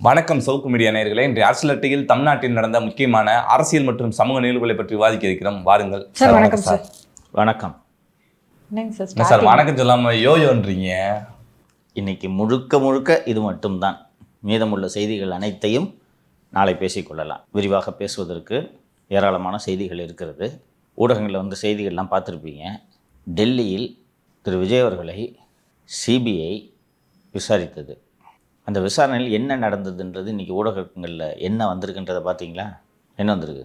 வணக்கம் சவுக்கு மீடியா நேயர்களே. இன்றைய அரசியல் அட்டையில் தமிழ்நாட்டில் நடந்த முக்கியமான அரசியல் மற்றும் சமூக நிகழ்வுகளை பற்றி விவாதிக்க இருக்கிறோம். வாருங்கள் சார். வணக்கம் சார். வணக்கம். என்ன சார் வணக்கம் சொல்லாம யோயோன்றீங்க? இன்னைக்கு முழுக்க இது மட்டும்தான். மீதமுள்ள செய்திகள் அனைத்தையும் நாளை பேசிக்கொள்ளலாம். விரிவாக பேசுவதற்கு ஏராளமான செய்திகள் இருக்கிறது. ஊடகங்களில் வந்து செய்திகள்லாம் பார்த்துருப்பீங்க. டெல்லியில் திரு விஜய் அவர்களை சிபிஐ விசாரித்தது. அந்த விசாரணையில் என்ன நடந்ததுன்றது இன்றைக்கி ஊடகங்களில் என்ன வந்திருக்குன்றதை பார்த்தீங்களா? என்ன வந்திருக்கு?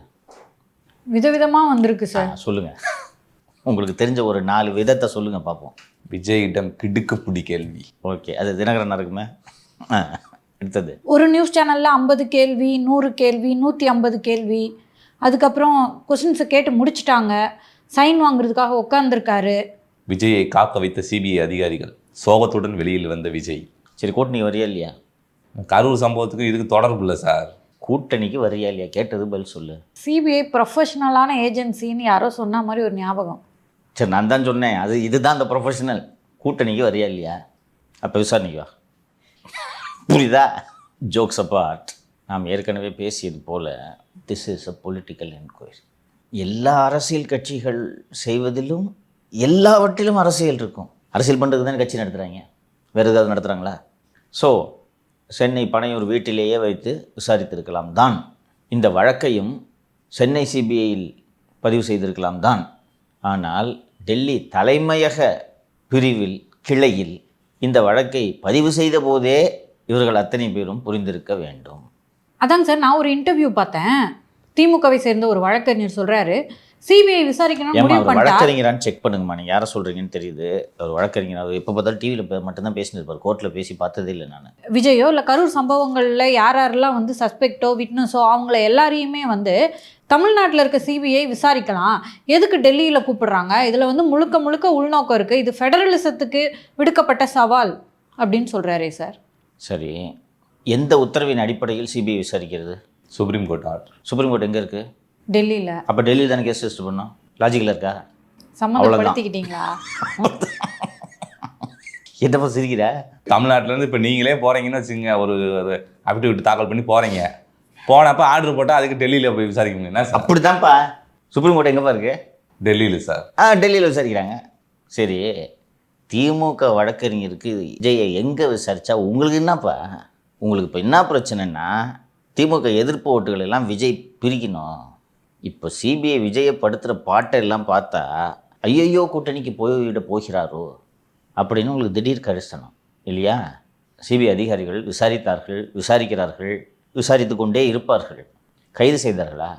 விதவிதமாக வந்திருக்கு சார். சொல்லுங்கள், உங்களுக்கு தெரிஞ்ச ஒரு 4 விதத்தை சொல்லுங்கள் பார்ப்போம். விஜயிடம் கிடுக்குப்பிடி கேள்வி. ஓகே, அது தினகரன் இருக்குமே. எடுத்தது ஒரு நியூஸ் சேனலில் 50 கேள்வி, 100 கேள்வி, 150 கேள்வி. அதுக்கப்புறம் கொஸ்டின்ஸை கேட்டு முடிச்சிட்டாங்க. சைன் வாங்குறதுக்காக உட்காந்துருக்காரு. விஜயை காக்க வைத்த சிபிஐ அதிகாரிகள். சோகத்துடன் வெளியில் வந்த விஜய். சரி, கூட்டணிக்கு வரியா இல்லையா? கரூர் சம்பவத்துக்கு இதுக்கு தொடர்பு இல்லை சார். கூட்டணிக்கு வரியா இல்லையா கேட்டது பதில் சொல்லு. சிபிஐ ப்ரொஃபஷனலான ஏஜென்சின்னு யாரோ சொன்ன மாதிரி ஒரு ஞாபகம். சரி, நான் தான் சொன்னேன், இதுதான் அந்த ப்ரொஃபஷனல். கூட்டணிக்கு வரியா இல்லையா? அப்போ விசாரணைக்கு வா. புரியுதா? Jokes apart. நாம் ஏற்கனவே பேசியது போல் this is a political enquiry. எல்லா அரசியல் கட்சிகள் செய்வதிலும் எல்லாவற்றிலும் அரசியல் இருக்கும். அரசியல் பண்ணுறதுக்கு தானே கட்சி நடத்துகிறாங்க, வேறு ஏதாவது நடத்துகிறாங்களா? ஸோ சென்னை பனையூர் வீட்டிலேயே வைத்து விசாரித்திருக்கலாம் தான். இந்த வழக்கையும் சென்னை சிபிஐயில் பதிவு செய்திருக்கலாம் தான். ஆனால் டெல்லி தலைமையக பிரிவில் கிளையில் இந்த வழக்கை பதிவு செய்த போதே இவர்கள் அத்தனை பேரும் புரிந்திருக்க வேண்டும். அதாங்க சார், நான் ஒரு இன்டர்வியூ பார்த்தேன். திமுகவை சேர்ந்த ஒரு வழக்கறிஞர் சொல்கிறாரு, சிபிஐ விசாரிக்கணும் முடிவு பண்ணிட்டா. வழக்கறிஞரான்னு செக் பண்ணுங்கம்மா. நீங்கள் யாரை சொல்கிறீங்கன்னு தெரியுது. ஒரு வழக்கறிஞர். அவர் எப்போ பார்த்தாலும் டிவியில் மட்டும்தான் பேசினிருப்பார், கோர்ட்டில் பேசி பார்த்ததே இல்லை நான். விஜயோ இல்லை கரூர் சம்பவங்களில் யாரெல்லாம் வந்து சஸ்பெக்டோ விட்னஸோ அவங்கள எல்லாரையுமே வந்து தமிழ்நாட்டில் இருக்க சிபிஐ விசாரிக்கலாம். எதுக்கு டெல்லியில் கூப்பிடுறாங்க? இதில் வந்து முழுக்க உள்நோக்கம் இருக்குது. இது ஃபெடரலிசத்துக்கு விடுக்கப்பட்ட சவால் அப்படின்னு சொல்கிறாரே சார். சரி, எந்த உத்தரவின் அடிப்படையில் சிபிஐ விசாரிக்கிறது? Supreme court order. Supreme court எங்கே இருக்குது? டெல்லியில். அப்போ டெல்லியில் தானே கேஸ் ரெஜிஸ்டர் பண்ணோம். லாஜிக்கில் இருக்கா? சம்மந்தப்படுத்திக்கிட்டீங்களா? என்னப்பா சிரிக்கிற? தமிழ்நாட்டிலேருந்து இப்போ நீங்களே போகிறீங்கன்னு வச்சுங்க, ஒரு அஃபிடவிட் தாக்கல் பண்ணி போகிறீங்க. போனப்போ ஆர்டர் போட்டால் அதுக்கு டெல்லியில் போய் விசாரிக்கணும். என்ன சார்? அப்படி தான்ப்பா. சுப்ரீம் கோர்ட் எங்கேப்பா இருக்குது? டெல்லியில் சார். டெல்லியில் விசாரிக்கிறாங்க. சரி, திமுக வழக்கறிஞருக்கு விஜயை எங்கே விசாரித்தா உங்களுக்கு என்னப்பா? உங்களுக்கு இப்போ என்ன பிரச்சனைன்னா, திமுக எதிர்ப்பு ஓட்டுகள் எல்லாம் விஜய் பிரிக்கணும். இப்போ சிபிஐ விஜயை படுத்துகிற பாட்டை எல்லாம் பார்த்தா ஐயையோ கூட்டணிக்கு போய்விட போகிறாரோ அப்படின்னு உங்களுக்கு திடீர் கரிசனம் இல்லையா? சிபிஐ அதிகாரிகள் விசாரித்தார்கள், விசாரிக்கிறார்கள், விசாரித்து கொண்டே இருப்பார்கள். கைது செய்தார்களா?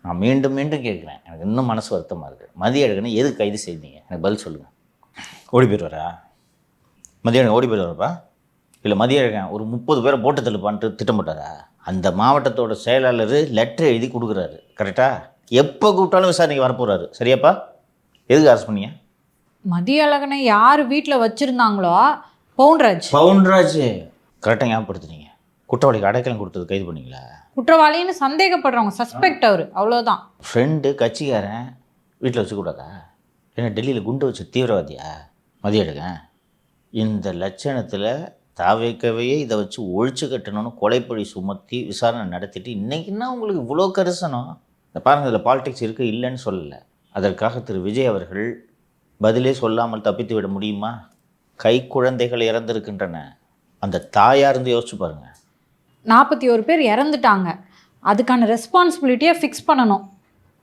நான் மீண்டும் கேட்குறேன். எனக்கு இன்னும் மனசு வருத்தமாக இருக்குது. மதியழகனை எதுக்கு கைது செய்தீங்க? எனக்கு பதில் சொல்லுங்கள். ஓடி போயிடுவாரா? மதியழகன் ஓடி போயிடுவாரப்பா? இல்லை மதியழகன் ஒரு 30 பேரை போட்டு தள்ளுப்பான்ட்டு திட்டமிட்டாரா? அந்த மாவட்டத்தோட செயலாளர் லெட்டர் எழுதி கொடுக்குறாரு. கரெக்டாக? எப்போ கூப்பிட்டாலும் விசாரணைக்கு வரப்போகிறாரு. சரியாப்பா? எதுக்கு அரெஸ்ட் பண்ணீங்க? மதியழகனை யார் வீட்டில் வச்சுருந்தாங்களோ பவுன்ராஜ் கரெக்டாக ஞாபகப்படுத்துனீங்க. குற்றவாளிக்கு அடைக்கலம் கொடுத்தது கைது பண்ணீங்களா? குற்றவாளின்னு சந்தேகப்படுறவங்க, சஸ்பெக்ட் அவர், அவ்வளோதான். ஃப்ரெண்டு கட்சிக்காரன் வீட்டில் வச்சுக்கூடாதா? ஏன்னா டெல்லியில் குண்டு வச்ச தீவிரவாதியா மதியழகன்? இந்த லட்சணத்தில் தாவேக்கவையே இதை வச்சு ஒழிச்சு கட்டணும்னு கொலைப்பழி சுமத்தி விசாரணை நடத்திட்டு இன்றைக்கின்னா உங்களுக்கு இவ்வளோ கரிசனம். இந்த பாருங்கள், இதில் பாலிடிக்ஸ் இருக்குது, இல்லைன்னு சொல்லலை. அதற்காக திரு விஜய் அவர்கள் பதிலே சொல்லாமல் தப்பித்து விட முடியுமா? கை குழந்தைகள் இறந்துருக்கின்றன. அந்த தாயாக இருந்து யோசிச்சு பாருங்கள். 41 பேர் இறந்துட்டாங்க. அதுக்கான ரெஸ்பான்சிபிலிட்டியை ஃபிக்ஸ் பண்ணணும்,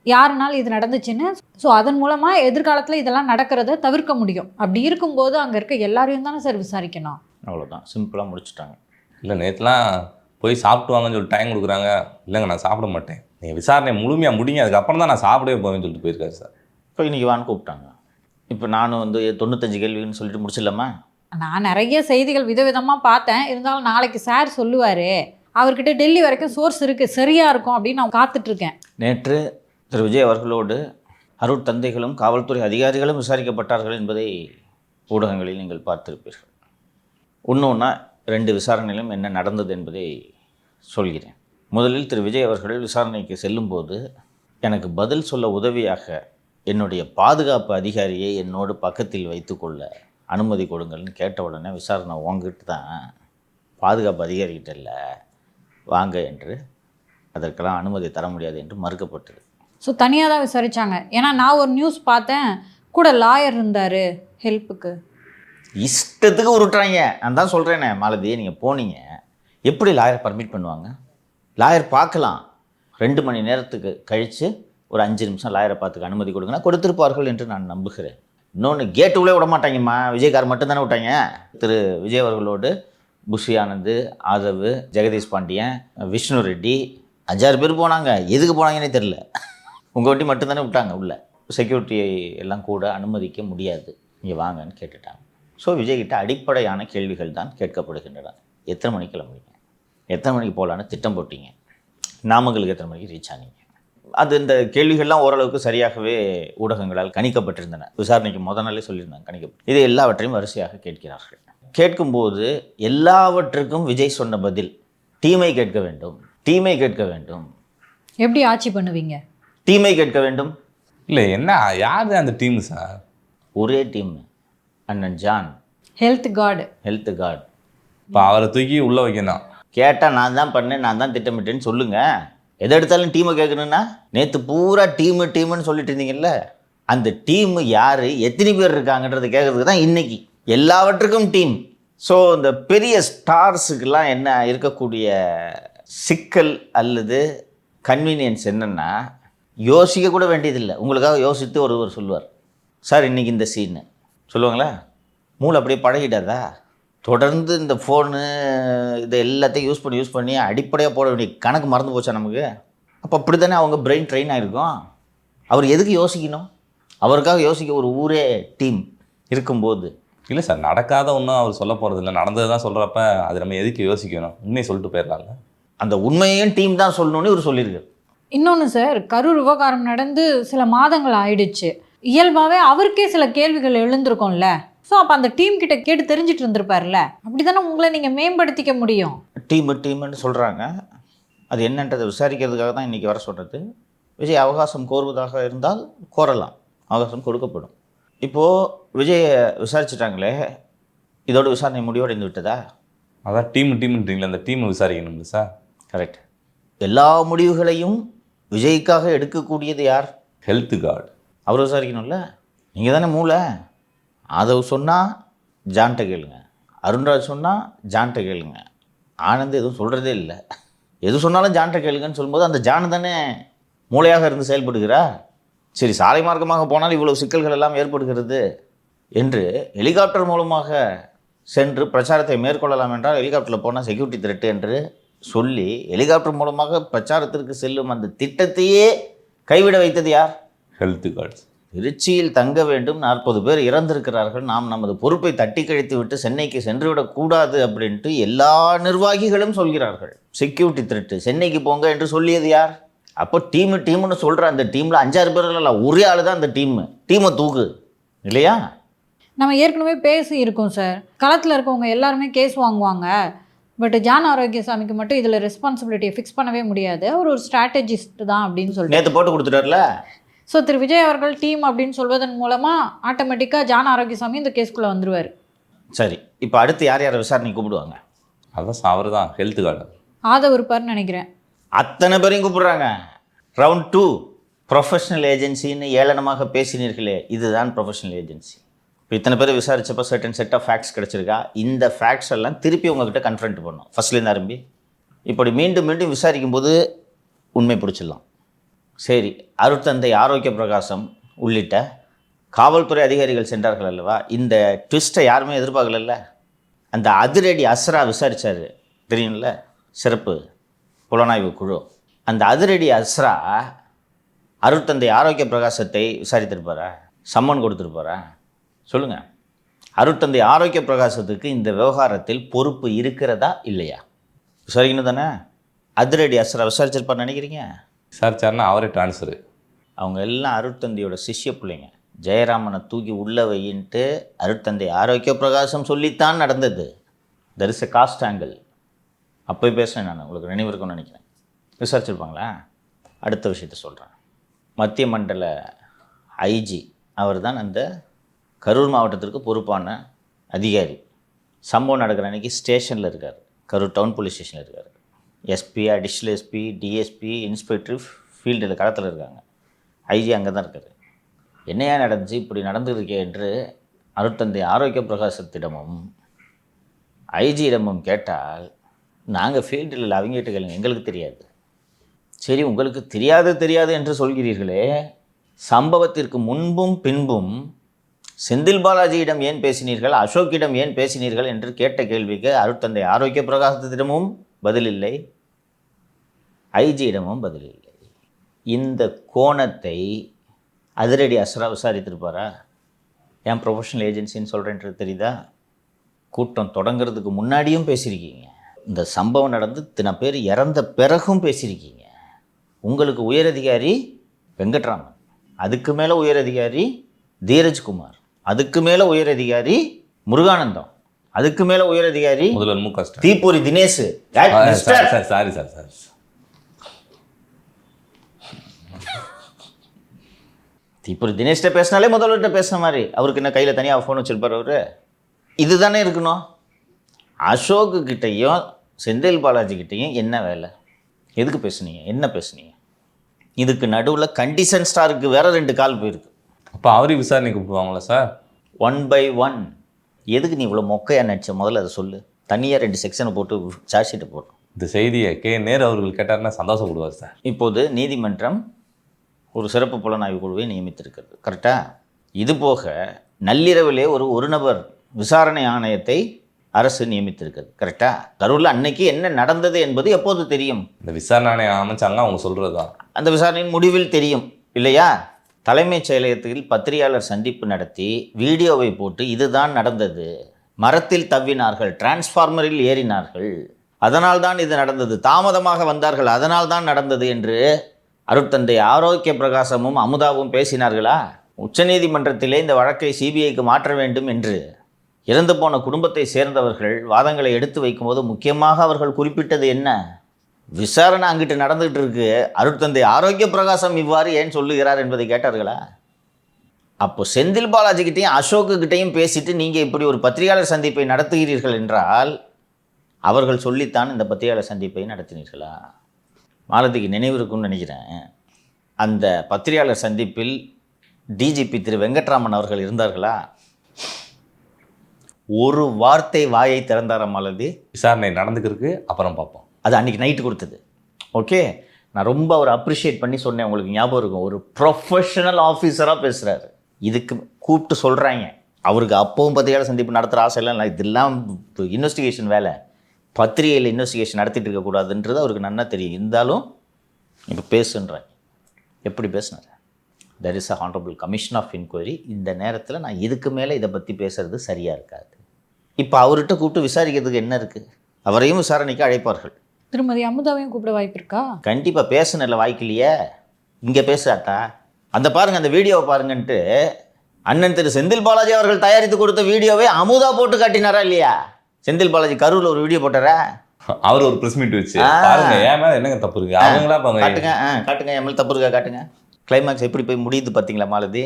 யாருனாலும் இது நடந்துச்சுன்னு. ஸோ அதன் மூலமாக எதிர்காலத்தில் இதெல்லாம் நடக்கிறத தவிர்க்க முடியும். அப்படி இருக்கும்போது அங்கே இருக்க எல்லாரையும் தானே சார் விசாரிக்கணும். அவ்வளோதான், சிம்பிளாக முடிச்சுட்டாங்க. இல்லை, நேற்றுலாம் போய் சாப்பிட்டு வாங்கன்னு சொல்லி டைம் கொடுக்குறாங்க. இல்லைங்க, நான் சாப்பிட மாட்டேன், நீங்கள் விசாரணை முழுமையாக முடிங்க, அதுக்கப்புறம் தான் நான் சாப்பிடவே போவேன்னு சொல்லிட்டு போயிருக்காரு சார். இப்போ இன்றைக்கி வான்னு கூப்பிட்டாங்க. இப்போ நானும் வந்து 95 கேள்வின்னு சொல்லிட்டு முடிச்சிடலாமா? நான் நிறைய செய்திகள் விதவிதமாக பார்த்தேன். இருந்தாலும் நாளைக்கு சார் சொல்லுவார், அவர்கிட்ட டெல்லி வரைக்கும் சோர்ஸ் இருக்குது, சரியாக இருக்கும் அப்படின்னு நான் காத்துட்ருக்கேன். நேற்று திரு விஜய் அவர்களோடு அருட்தந்தைகளும் காவல்துறை அதிகாரிகளும் விசாரிக்கப்பட்டார்கள் என்பதை ஊடகங்களில் நீங்கள் பார்த்திருப்பீர்கள். ஒன்றா 2 விசாரணையிலும் என்ன நடந்தது என்பதை சொல்கிறேன். முதலில் திரு விஜய் அவர்கள் விசாரணைக்கு செல்லும்போது எனக்கு பதில் சொல்ல உதவியாக என்னுடைய பாதுகாப்பு அதிகாரியை என்னோடு பக்கத்தில் வைத்துக்கொள்ள அனுமதி கொடுங்கள்னு கேட்ட உடனே விசாரணை உங்ககிட்ட தான், பாதுகாப்பு அதிகாரிகிட்ட இல்லை, வாங்க என்று, அதற்கெல்லாம் அனுமதி தர முடியாது என்று மறுக்கப்பட்டது. ஸோ தனியாக தான் விசாரிச்சாங்க. ஏன்னா நான் ஒரு நியூஸ் பார்த்தேன், கூட லாயர் இருந்தார் ஹெல்ப்புக்கு. இஷ்டத்துக்கு உருட்டுறாங்க. நான் தான் சொல்கிறேனே மாலதி, நீங்கள் போனீங்க, எப்படி லாயர் பர்மிட் பண்ணுவாங்க? லாயர் பார்க்கலாம், 2 மணி நேரத்துக்கு கழித்து ஒரு 5 நிமிஷம் லாயரை பார்த்துக்க அனுமதி கொடுங்கன்னா கொடுத்துருப்பார்கள் என்று நான் நம்புகிறேன். இன்னொன்று, கேட்டுக்குள்ளே விட மாட்டாங்கம்மா, விஜயகார் மட்டும்தானே விட்டாங்க. திரு விஜய் அவர்களோடு புஷி ஆனந்த், ஆதவ், ஜெகதீஷ் பாண்டியன், விஷ்ணு ரெட்டி 5-6 பேர் போனாங்க. எதுக்கு போனாங்கன்னே தெரில. உங்கள் வண்டி மட்டும்தானே விட்டாங்க உள்ள. செக்யூரிட்டி எல்லாம் கூட அனுமதிக்க முடியாது, இங்கே வாங்கன்னு கேட்டுட்டாங்க. ஸோ விஜய்கிட்ட அடிப்படையான கேள்விகள் தான் கேட்கப்படுகின்றன. எத்தனை மணிக்கு கிளம்புறீங்க, எத்தனை மணிக்கு போகலான்னு திட்டம் போட்டீங்க, நாமக்கலுக்கு எத்தனை மணிக்கு ரீச் ஆனீங்க? அது இந்த கேள்விகள்லாம் ஓரளவுக்கு சரியாகவே ஊடகங்களால் கணிக்கப்பட்டிருந்தன. விசாரணைக்கு நாளே சொல்லியிருந்தாங்க கணிக்கப்பட்டு. இது எல்லாவற்றையும் வரிசையாக கேட்கிறார்கள். கேட்கும்போது எல்லாவற்றுக்கும் விஜய் சொன்ன பதில், டீமை கேட்க வேண்டும், டீமை கேட்க வேண்டும். எப்படி ஆட்சி பண்ணுவீங்க? டீமை கேட்க வேண்டும். இல்லை என்ன, யார் அந்த டீம் சார்? ஒரே டீம், அண்ணன் John, health card. Health card. இப்போ அவரை தூக்கி உள்ளே வைக்கணும். கேட்டால் நான் தான் பண்ணேன், நான் தான் திட்டமிட்டேன்னு சொல்லுங்கள். எதை எடுத்தாலும் டீமை கேட்கணுன்னா, நேற்று பூரா டீமுன்னு சொல்லிட்டு இருந்தீங்கல்ல, அந்த டீமு யார், எத்தனை பேர் இருக்காங்கன்றதை கேட்குறதுக்கு தான் இன்றைக்கி எல்லாவற்றுக்கும் டீம். ஸோ இந்த பெரிய ஸ்டார்ஸுக்கெல்லாம் என்ன இருக்கக்கூடிய சிக்கல் அல்லது கன்வீனியன்ஸ் என்னென்னா, யோசிக்க கூட வேண்டியதில்லை. உங்களுக்காக யோசித்து ஒருவர் சொல்லுவார், சார் இன்றைக்கி இந்த சீனு சொல்லுவாங்களா, மூளை அப்படியே பழகிட்டாதா? தொடர்ந்து இந்த ஃபோனு இதை எல்லாத்தையும் யூஸ் பண்ணி அடிப்படையாக போட வேண்டிய கணக்கு மறந்து போச்சா நமக்கு? அப்போ அப்படி தானே அவங்க பிரெயின் ட்ரெயின் ஆகிருக்கும். அவர் எதுக்கு யோசிக்கணும்? அவருக்காக யோசிக்க ஒரு ஊரே டீம் இருக்கும்போது. இல்லை சார், நடக்காத ஒன்றும் அவர் சொல்ல போகிறது இல்லை, நடந்தது தான் சொல்கிறப்ப அது நம்ம எதுக்கு யோசிக்கணும்? உண்மையை சொல்லிட்டு போயிடலாங்க. அந்த உண்மையையும் டீம் தான் சொல்லணும்னு இவர் சொல்லியிருக்காரு. இன்னொன்று சார், கரூர் விவகாரம் நடந்து சில மாதங்கள் ஆயிடுச்சு. இயல்பாகவே அவருக்கே சில கேள்விகள் எழுந்திருக்கும்ல. ஸோ அப்போ அந்த டீம் கிட்ட கேட்டு தெரிஞ்சிட்டு இருந்திருப்பார்ல. அப்படி தானே உங்களை நீங்கள் மேம்படுத்திக்க முடியும். டீமுன்னு சொல்கிறாங்க, அது என்னன்றதை விசாரிக்கிறதுக்காக தான் இன்றைக்கி வர சொல்கிறது. விஜய் அவகாசம் கோருவதாக இருந்தால் கோரலாம், அவகாசம் கொடுக்கப்படும். இப்போது விஜயை விசாரிச்சிட்டாங்களே, இதோட விசாரணை முடிவடைந்து விட்டதா? அதான் டீம்ன்றீங்களா, அந்த டீமை விசாரிக்கணும்ல சார். கரெக்ட். எல்லா முடிவுகளையும் விஜய்க்காக எடுக்கக்கூடியது யார்? Health card. அவர் விசாரிக்கணும்ல. நீங்கள் தானே மூளை. ஆதவ் சொன்னால் ஜான்கிட்ட கேளுங்க, அருண்ராஜ் சொன்னால் ஜான்கிட்ட கேளுங்க, ஆனந்த் எதுவும் சொல்கிறதே இல்லை. எது சொன்னாலும் ஜான்கிட்ட கேளுங்கன்னு சொல்லும்போது அந்த ஜான் தானே மூளையாக இருந்து செயல்படுகிறா. சரி, சாலை மார்க்கமாக போனால் இவ்வளவு சிக்கல்கள் எல்லாம் ஏற்படுகிறது என்று ஹெலிகாப்டர் மூலமாக சென்று பிரச்சாரத்தை மேற்கொள்ளலாம் என்றால், ஹெலிகாப்டரில் போனால் செக்யூரிட்டி த்ரெட் என்று சொல்லி ஹெலிகாப்டர் மூலமாக பிரச்சாரத்திற்கு செல்லும் அந்த திட்டத்தையே கைவிட வைத்தது யார்? Health card. திருச்சியில் தங்க வேண்டும், 40 பேர் இறந்திருக்கிறார்கள், நாம் நமது பொறுப்பை தட்டி கழித்து விட்டு சென்னைக்கு சென்றுவிடக்கூடாது அப்படின்ட்டு எல்லா நிர்வாகிகளும் சொல்கிறார்கள். செக்யூரிட்டி த்ரெட்டு, சென்னைக்கு போங்க என்று சொல்லியது யார்? அப்போ டீம்னு சொல்கிற அந்த டீமில் 5-6 பேர் இல்லை, ஒரே ஆள் தான் அந்த டீமை தூக்கு இல்லையா? நம்ம ஏற்கனவே பேசி இருக்கோம் சார், களத்தில் இருக்கவங்க எல்லாருமே கேஸ் வாங்குவாங்க. பட் ஜான் ஆரோக்கியசாமிக்கு மட்டும் இதில் ரெஸ்பான்சிபிலிட்டியை ஃபிக்ஸ் பண்ணவே முடியாது, அவர் ஒரு ஸ்ட்ராட்டஜிஸ்ட் தான் அப்படின்னு சொல்லிட்டு நேற்று போட்டு கொடுத்துட்டார்ல. ஸோ திரு விஜய் அவர்கள் டீம் அப்படின்னு சொல்வதன் மூலமாக ஆட்டோமேட்டிக்காக ஜான் ஆரோக்கியசாமி இந்த கேஸ்குள்ளே வந்துடுவார். சரி, இப்போ அடுத்து யார் யாரை விசாரணை கூப்பிடுவாங்க? அதான் அவர் தான் ஹெல்த் கார்டு. ஆதவ் இருப்பார்னு நினைக்கிறேன். அத்தனை பேரையும் கூப்பிடுறாங்க. ரவுண்ட் 2 ப்ரொஃபஷனல் ஏஜென்சின்னு ஏளனமாக பேசினீர்களே, இதுதான் ப்ரொஃபஷனல் ஏஜென்சி. இப்போ இத்தனை பேர் விசாரித்தப்போ சர்டன் செட் ஆஃப் ஃபேக்ட்ஸ் கிடச்சிருக்கா? இந்த ஃபேக்ட்ஸ் எல்லாம் திருப்பி உங்ககிட்ட கன்ஃபரண்ட் பண்ணணும் ஃபஸ்ட்லேருந்து ஆரம்பி. இப்படி மீண்டும் விசாரிக்கும் போது உண்மை பிடிச்சிடலாம். சரி, அருட்தந்தை ஆரோக்கிய பிரகாசம் உள்ளிட்ட காவல்துறை அதிகாரிகள் சென்றார்கள் அல்லவா? இந்த ட்விஸ்ட்டை யாருமே எதிர்பார்க்கல. அந்த அதிரடி அஸ்ரா விசாரித்தார் தெரியும்ல, சிறப்பு புலனாய்வு குழு. அந்த அதிரடி அஸ்ரா அருட்தந்தை ஆரோக்கிய பிரகாசத்தை விசாரித்திருப்பாரா? சம்மன் கொடுத்துருப்பாரா? சொல்லுங்கள். அருட்தந்தை ஆரோக்கிய பிரகாசத்துக்கு இந்த விவகாரத்தில் பொறுப்பு இருக்கிறதா இல்லையா? விசாரிக்கணும் தானே. அதிரடி அஸ்ரா விசாரிச்சிருப்பார்னு நினைக்கிறீங்க? விசாரிச்சாருன்னா அவரே ட்ரான்ஸ்ஃபரு. அவங்க எல்லாம் அருட்தந்தையோட சிஷ்ய பிள்ளைங்க. ஜெயராமனை தூக்கி உள்ளே வையின்ட்டு அருட்தந்தை ஆரோக்கிய பிரகாசம் சொல்லித்தான் நடந்தது. There is a cost angle. அப்போ பேசுகிறேன் நான், உங்களுக்கு நினைவு இருக்கும்னு நினைக்கிறேன். விசாரிச்சிருப்பாங்களா? அடுத்த விஷயத்த சொல்கிறேன். மத்திய மண்டல ஐஜி அவர் தான் அந்த கரூர் மாவட்டத்திற்கு பொறுப்பான அதிகாரி. சம்பவம் நடக்கிற அன்றைக்கி ஸ்டேஷனில் இருக்கார், கரூர் டவுன் போலீஸ் ஸ்டேஷனில் இருக்கார். SP, additional SP, DSP, inspector ஃபீல்டில் களத்தில் இருக்காங்க. ஐஜி அங்கே தான் இருக்காரு. என்னையா நடந்துச்சு, இப்படி நடந்துருக்கே என்று அருட்தந்தை ஆரோக்கிய பிரகாசத்திடமும் ஐஜியிடமும் கேட்டால், நாங்கள் ஃபீல்டில் இல்லை, அவங்ககிட்ட கேளுங்க, எங்களுக்கு தெரியாது. சரி, உங்களுக்கு தெரியாது என்று சொல்கிறீர்களே, சம்பவத்திற்கு முன்பும் பின்பும் செந்தில் பாலாஜியிடம் ஏன் பேசினீர்கள், அசோக்கிடம் ஏன் பேசினீர்கள் என்று கேட்ட கேள்விக்கு அருட்தந்தை ஆரோக்கிய பிரகாசத்திடமும் பதில் இல்லை, ஐஜியிடமும் பதில் இல்லை. இந்த கோணத்தை அதிரடி அஸ்ரா விசாரித்திருப்பாரா? ஏன் ப்ரொஃபஷனல் ஏஜென்சின்னு சொல்கிறேன்றது தெரியுதா? கூட்டம் தொடங்கிறதுக்கு முன்னாடியும் பேசியிருக்கீங்க, இந்த சம்பவம் நடந்து இத்தனை பேர் இறந்த பிறகும் பேசியிருக்கீங்க. உங்களுக்கு உயரதிகாரி வெங்கட்ராமன், அதுக்கு மேலே உயரதிகாரி தீரஜ்குமார், அதுக்கு மேலே உயரதிகாரி முருகானந்தம், அதுக்கு மேலே உயரதிகாரி முதல்வர் மு க ஸ்டாலின், தீப்பொறி தினேஷ். சாரி சார், தீப்பொறி தினேஷ்கிட்ட பேசினாலே முதல்வர்கிட்ட பேசின மாதிரி. அவருக்கு என்ன கையில் தனியாக ஃபோன் வச்சுருப்பார் அவர்? இதுதானே இருக்கணும். அசோக்குக்கிட்டையும் செந்தில் பாலாஜிக்கிட்டையும் என்ன வேலை? எதுக்கு பேசுனீங்க, என்ன பேசுனீங்க? இதுக்கு நடுவில் கண்டிஷன் ஸ்டாருக்கு வேறு 2 கால் போயிருக்கு. அப்போ அவரையும் விசாரணை கூப்பிடுவாங்களா சார்? 1 by 1. எதுக்கு நீ இவ்வளோ மொக்கையாக நினச்ச? முதல்ல அதை சொல்லு. தனியாக 2 செக்ஷனை போட்டு சார்ஜ் ஷீட்டை போட்டோம். இந்த செய்தியை நேரு அவர்கள் கேட்டார்னா சந்தோஷப்படுவார் சார். இப்போது நீதிமன்றம் ஒரு சிறப்பு புலனாய்வு குழுவை நியமித்திருக்கிறது, கரெக்டாக? இது போக நள்ளிரவிலே ஒரு நபர் விசாரணை ஆணையத்தை அரசு நியமித்திருக்கிறது, கரெக்டாக? கரூரில் அன்னைக்கு என்ன நடந்தது என்பது எப்போது தெரியும்? இந்த விசாரணை ஆணையம் அமைச்சாங்க, அவங்க சொல்கிறது தான் அந்த விசாரணையின் முடிவில் தெரியும், இல்லையா? தலைமைச் செயலகத்தில் பத்திரிகையாளர் சந்திப்பு நடத்தி வீடியோவை போட்டு இதுதான் நடந்தது, மரத்தில் தவ்வினார்கள், டிரான்ஸ்ஃபார்மரில் ஏறினார்கள், அதனால்தான் இது நடந்தது, தாமதமாக வந்தார்கள், அதனால்தான் நடந்தது என்று அருட்தந்தை ஆரோக்கிய பிரகாசமும் அமுதாவும் பேசினார்களா? உச்சநீதிமன்றத்திலே இந்த வழக்கை சிபிஐக்கு மாற்ற வேண்டும் என்று இறந்து போன குடும்பத்தை சேர்ந்தவர்கள் வாதங்களை எடுத்து வைக்கும்போது முக்கியமாக அவர்கள் குறிப்பிட்டது என்ன? விசாரணை அங்கிட்டு நடந்துகிட்டு இருக்கு, அருட்தந்தை ஆரோக்கிய பிரகாசம் இவ்வாறு ஏன் சொல்லுகிறார் என்பதை கேட்டார்களா? அப்போ செந்தில் பாலாஜிக்கிட்டையும் அசோக்குக்கிட்டையும் பேசிட்டு நீங்கள் இப்படி ஒரு பத்திரிகையாளர் சந்திப்பை நடத்துகிறீர்கள் என்றால் அவர்கள் சொல்லித்தான் இந்த பத்திரிகையாளர் சந்திப்பை நடத்தினீர்களா? மாலதிக்கு நினைவு இருக்கும்னு நினைக்கிறேன். அந்த பத்திரிகையாளர் சந்திப்பில் டிஜிபி திரு வெங்கட்ராமன் அவர்கள் இருந்தார்களா? ஒரு வார்த்தை வாயை திறந்தார மாலதி? விசாரணை நடந்துக்கிறதுக்கு அப்புறம் பார்ப்போம். அது அன்றைக்கி நைட்டு கொடுத்தது. ஓகே, நான் ரொம்ப அவர் அப்ரிஷியேட் பண்ணி சொன்னேன், உங்களுக்கு ஞாபகம் இருக்கும். ஒரு ப்ரொஃபஷனல் ஆஃபீஸராக பேசுகிறாரு. இதுக்கு கூப்பிட்டு சொல்கிறாங்க. அவருக்கு அப்பவும் பத்திரிகையாளர் சந்திப்பு நடத்துகிற ஆசையெல்லாம் இல்லை, இதெல்லாம் இன்வெஸ்டிகேஷன் வேலை, பத்திரிகையில் இன்வெஸ்டிகேஷன் நடத்திட்டு இருக்கக்கூடாதுன்றது அவருக்கு நன்னா தெரியும். இருந்தாலும் இப்போ பேசுன்றாங்க. எப்படி பேசுனார்? There is a honourable commission of enquiry. இந்த நேரத்தில் நான் இதுக்கு மேலே இதை பற்றி பேசுகிறது சரியாக இருக்காது. இப்போ அவர்கிட்ட கூப்பிட்டு விசாரிக்கிறதுக்கு என்ன இருக்குது? அவரையும் விசாரணைக்கு அழைப்பார்கள். திருமதி அமுதாவையும் கூப்பிட வாய்ப்பு இருக்கா? கண்டிப்பாக பேசுனில்ல, வாய்க்கிலையே, இங்கே பேசாட்டா. அந்த பாருங்கள், அந்த வீடியோவை பாருங்கன்ட்டு அண்ணன் திரு செந்தில் பாலாஜி அவர்கள் தயாரித்து கொடுத்த வீடியோவை அமுதா போட்டு காட்டினாரா இல்லையா? செந்தில் பாலாஜி கரூரில் ஒரு வீடியோ போட்டாரா? அவர் ஒரு ப்ரெஸ் மீட் வச்சு பாருங்க, ஏன் மேலே என்னங்க தப்பு இருக்கு, அவங்களா காட்டுங்க, காட்டுங்க, என் மேலே தப்பு இருக்கா காட்டுங்க. கிளைமேக்ஸ் எப்படி போய் முடியுது பார்த்தீங்களா மாலதி?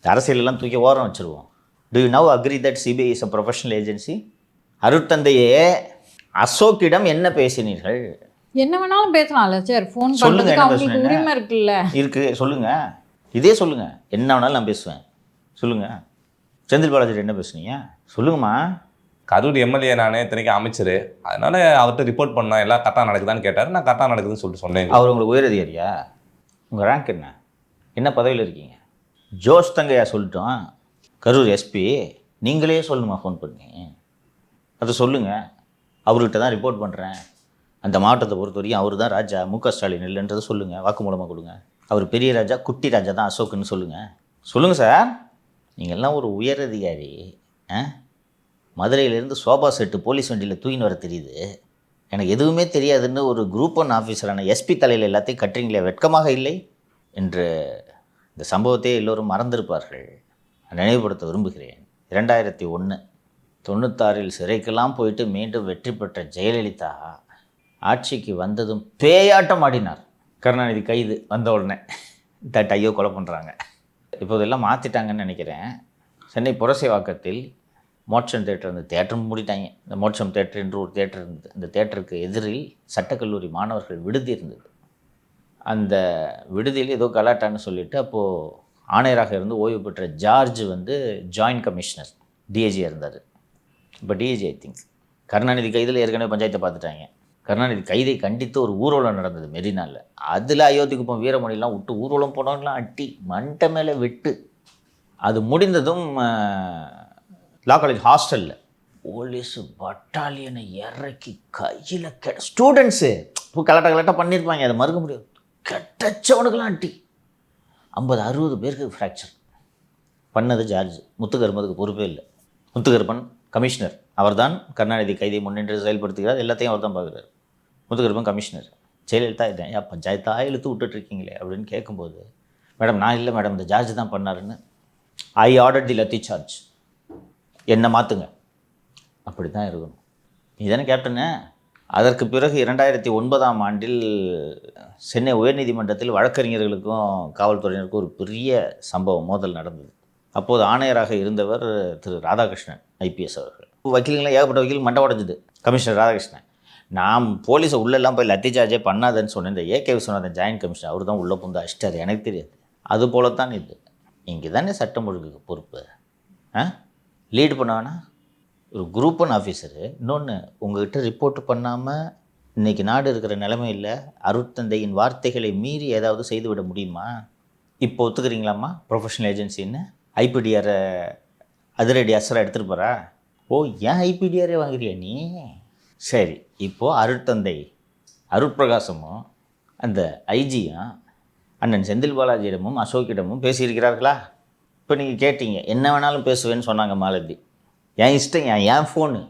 அரசியலெல்லாம் தூக்கி ஓரம் வச்சுருவோம். Do you now agree that CBI is a professional agency? அருட்தந்தையே, அசோக்கிடம் என்ன பேசினீர்கள்? என்ன வேணாலும் பேசலாம்ல சார், ஃபோன் சொல்லுங்க, பண்ணுறதுக்கு என்ன அவங்களுக்கு பேசுனீங்க? உரிமை இருக்குல்ல. இருக்கு, சொல்லுங்க, இதே சொல்லுங்க, என்ன வேணாலும் நான் பேசுவேன், சொல்லுங்க. செந்தில் பாலாஜி என்ன பேசுனீங்க சொல்லுங்கம்மா. கரூர் எம்எல்ஏ நானே இத்தனைக்கு அமைச்சர், அதனால அவர்கிட்ட ரிப்போர்ட் பண்ணோம், எல்லாம் கரெக்டாக நடக்குதான்னு கேட்டார். நான் கரெக்டாக நடக்குதுன்னு சொல்லிட்டு சொன்னேன். அவர் உங்களுக்கு உயரதிகாரியா? உங்கள் ரேங்க் என்ன, என்ன பதவியில் இருக்கீங்க? ஜோஸ் தங்கையா சொல்லிட்டோம், கரூர் எஸ்பி, நீங்களே சொல்லணுமா ஃபோன் பண்ணி? அதை சொல்லுங்கள். அவர்கிட்ட தான் ரிப்போர்ட் பண்ணுறேன், அந்த மாவட்டத்தை பொறுத்த வரைக்கும் அவர் தான் ராஜா, மு க ஸ்டாலின் இல்லைன்றதை சொல்லுங்கள், வாக்குமூலமாக கொடுங்க. அவர் பெரிய ராஜா, குட்டி ராஜா தான் அசோக்குன்னு சொல்லுங்கள். சொல்லுங்கள் சார். நீங்கள்லாம் ஒரு உயரதிகாரி, மதுரையிலேருந்து சோபா செட்டு போலீஸ் வண்டியில் தூக்கின்னு வர தெரியுது, எனக்கு எதுவுமே தெரியாதுன்னு ஒரு குரூப் 1 ஆஃபீஸரான எஸ்பி தலையில் எல்லாத்தையும் கட்டுறீங்களே, வெட்கமாக இல்லை என்று இந்த சம்பவத்தை எல்லோரும் மறந்திருப்பார்கள். நான் நினைவுபடுத்த விரும்புகிறேன். 2001 96 சிறைக்கெல்லாம் போயிட்டு மீண்டும் வெற்றி பெற்ற ஜெயலலிதா ஆட்சிக்கு வந்ததும் பேயாட்டம் ஆடினார். கருணாநிதி கைது வந்த உடனே தட் ஐயோ கொலை பண்ணுறாங்க. இப்போதெல்லாம் மாற்றிட்டாங்கன்னு நினைக்கிறேன். சென்னை புரசைவாக்கத்தில் மோட்சம் தேட்டர், அந்த தேட்டரும் மூடிட்டாங்க. இந்த மோட்சம் தேட்டர் என்று ஒரு தேட்டர் இருந்தது. அந்த தேட்டருக்கு எதிரில் சட்டக்கல்லூரி மாணவர்கள் விடுதி இருந்தது. அந்த விடுதியில் ஏதோ கலாட்டான்னு சொல்லிவிட்டு அப்போது ஆணையராக இருந்து ஓய்வு பெற்ற ஜார்ஜ் வந்து ஜாயின்ட் கமிஷனர் டிஏஜியாக இருந்தார். இப்போ டிஏஜி ஐ திங்க். கருணாநிதி கைதில் ஏற்கனவே பஞ்சாயத்தை பார்த்துட்டாங்க. கருணாநிதி கைதை கண்டித்து ஒரு ஊர்வலம் நடந்தது மெரினாவில். அதில் அயோத்திக்குப்பம் வீரமணிலாம் விட்டு ஊர்வலம் போனவங்களாம் அட்டி மண்டை மேலே விட்டு. அது முடிந்ததும் லா காலேஜ் ஹாஸ்டலில் போலீஸு பட்டாலியனை இறக்கி கையில் ஸ்டூடெண்ட்ஸு இப்போ கலாட்டாக பண்ணியிருப்பாங்க, அதை மறுக்க முடியாது. கெட்டச்சவனுக்கெல்லாம் அட்டி 50-60 பேருக்கு ஃப்ராக்சர் பண்ணது ஜார்ஜ். முத்துக்கருப்பதுக்கு பொறுப்பே இல்லை. முத்துக்கருப்பன் கமிஷனர், அவர்தான் கருணாநிதி கைதை முன்னின்று செயல்படுத்துகிறார், எல்லாத்தையும் அவர் தான் பார்க்குறாரு. முத்துக்கருப்பன் கமிஷனர். ஜெயலலிதா இதை பஞ்சாயத்தாக இழுத்து விட்டுட்ருக்கீங்களே அப்படின்னு கேட்கும்போது, மேடம் நான் இல்லை மேடம், இந்த ஜார்ஜ் தான் பண்ணாருன்னு. ஐ ஆர்டர் தி லத்தி சார்ஜ், என்னை மாற்றுங்க. அப்படி தான் இருக்கணும். நீ தானே கேப்டனு. அதற்கு பிறகு 2009ஆம் ஆண்டில் சென்னை உயர்நீதிமன்றத்தில் வழக்கறிஞர்களுக்கும் காவல்துறையினருக்கும் ஒரு பெரிய சம்பவம், மோதல் நடந்தது. அப்போது ஆணையராக இருந்தவர் திரு ராதாகிருஷ்ணன் ஐபிஎஸ் அவர்கள். வக்கீல்களாம் ஏகப்பட்ட வக்கீல் மண்டை உடைஞ்சுது. கமிஷனர் ராதாகிருஷ்ணன், நான் போலீஸை உள்ளெல்லாம் போய் லத்தி சார்ஜே பண்ணாதேன்னு சொன்னேன். இந்த ஏகே விஸ்வநாதன் ஜாயின்ட் கமிஷனர் அவர் தான் உள்ளே புந்து அஷ்டார், எனக்கு தெரியாது. அது போலத்தான் இது. இங்கே தானே சட்டம் ஒழுங்குக்கு பொறுப்பு. லீடு பண்ணானா ஒரு குரூப் ஒன் ஆஃபீஸரு. இன்னொன்று, உங்கள்கிட்ட ரிப்போர்ட் பண்ணாமல் இன்றைக்கி நாடு இருக்கிற நிலைமை இல்லை. அருட்தந்தையின் வார்த்தைகளை மீறி ஏதாவது செய்துவிட முடியுமா? இப்போ ஒத்துக்கிறீங்களாம்மா ப்ரொஃபஷனல் ஏஜென்சின்னு? ஐபிடிஆரை அதிரடி அசராக எடுத்துகிட்டு போகிறா? ஓ, ஏன் ஐபிடிஆரே வாங்குறியா நீ? சரி, இப்போது அருட்தந்தை அருட்பிரகாசமும் அந்த ஐஜியும் அண்ணன் செந்தில் பாலாஜியிடமும் அசோக்கிடமும் பேசியிருக்கிறார்களா? இப்போ நீங்கள் கேட்டீங்க, என்ன வேணாலும் பேசுவேன்னு சொன்னாங்க மாலதி. என் இஷ்டம், என் ஃபோனு,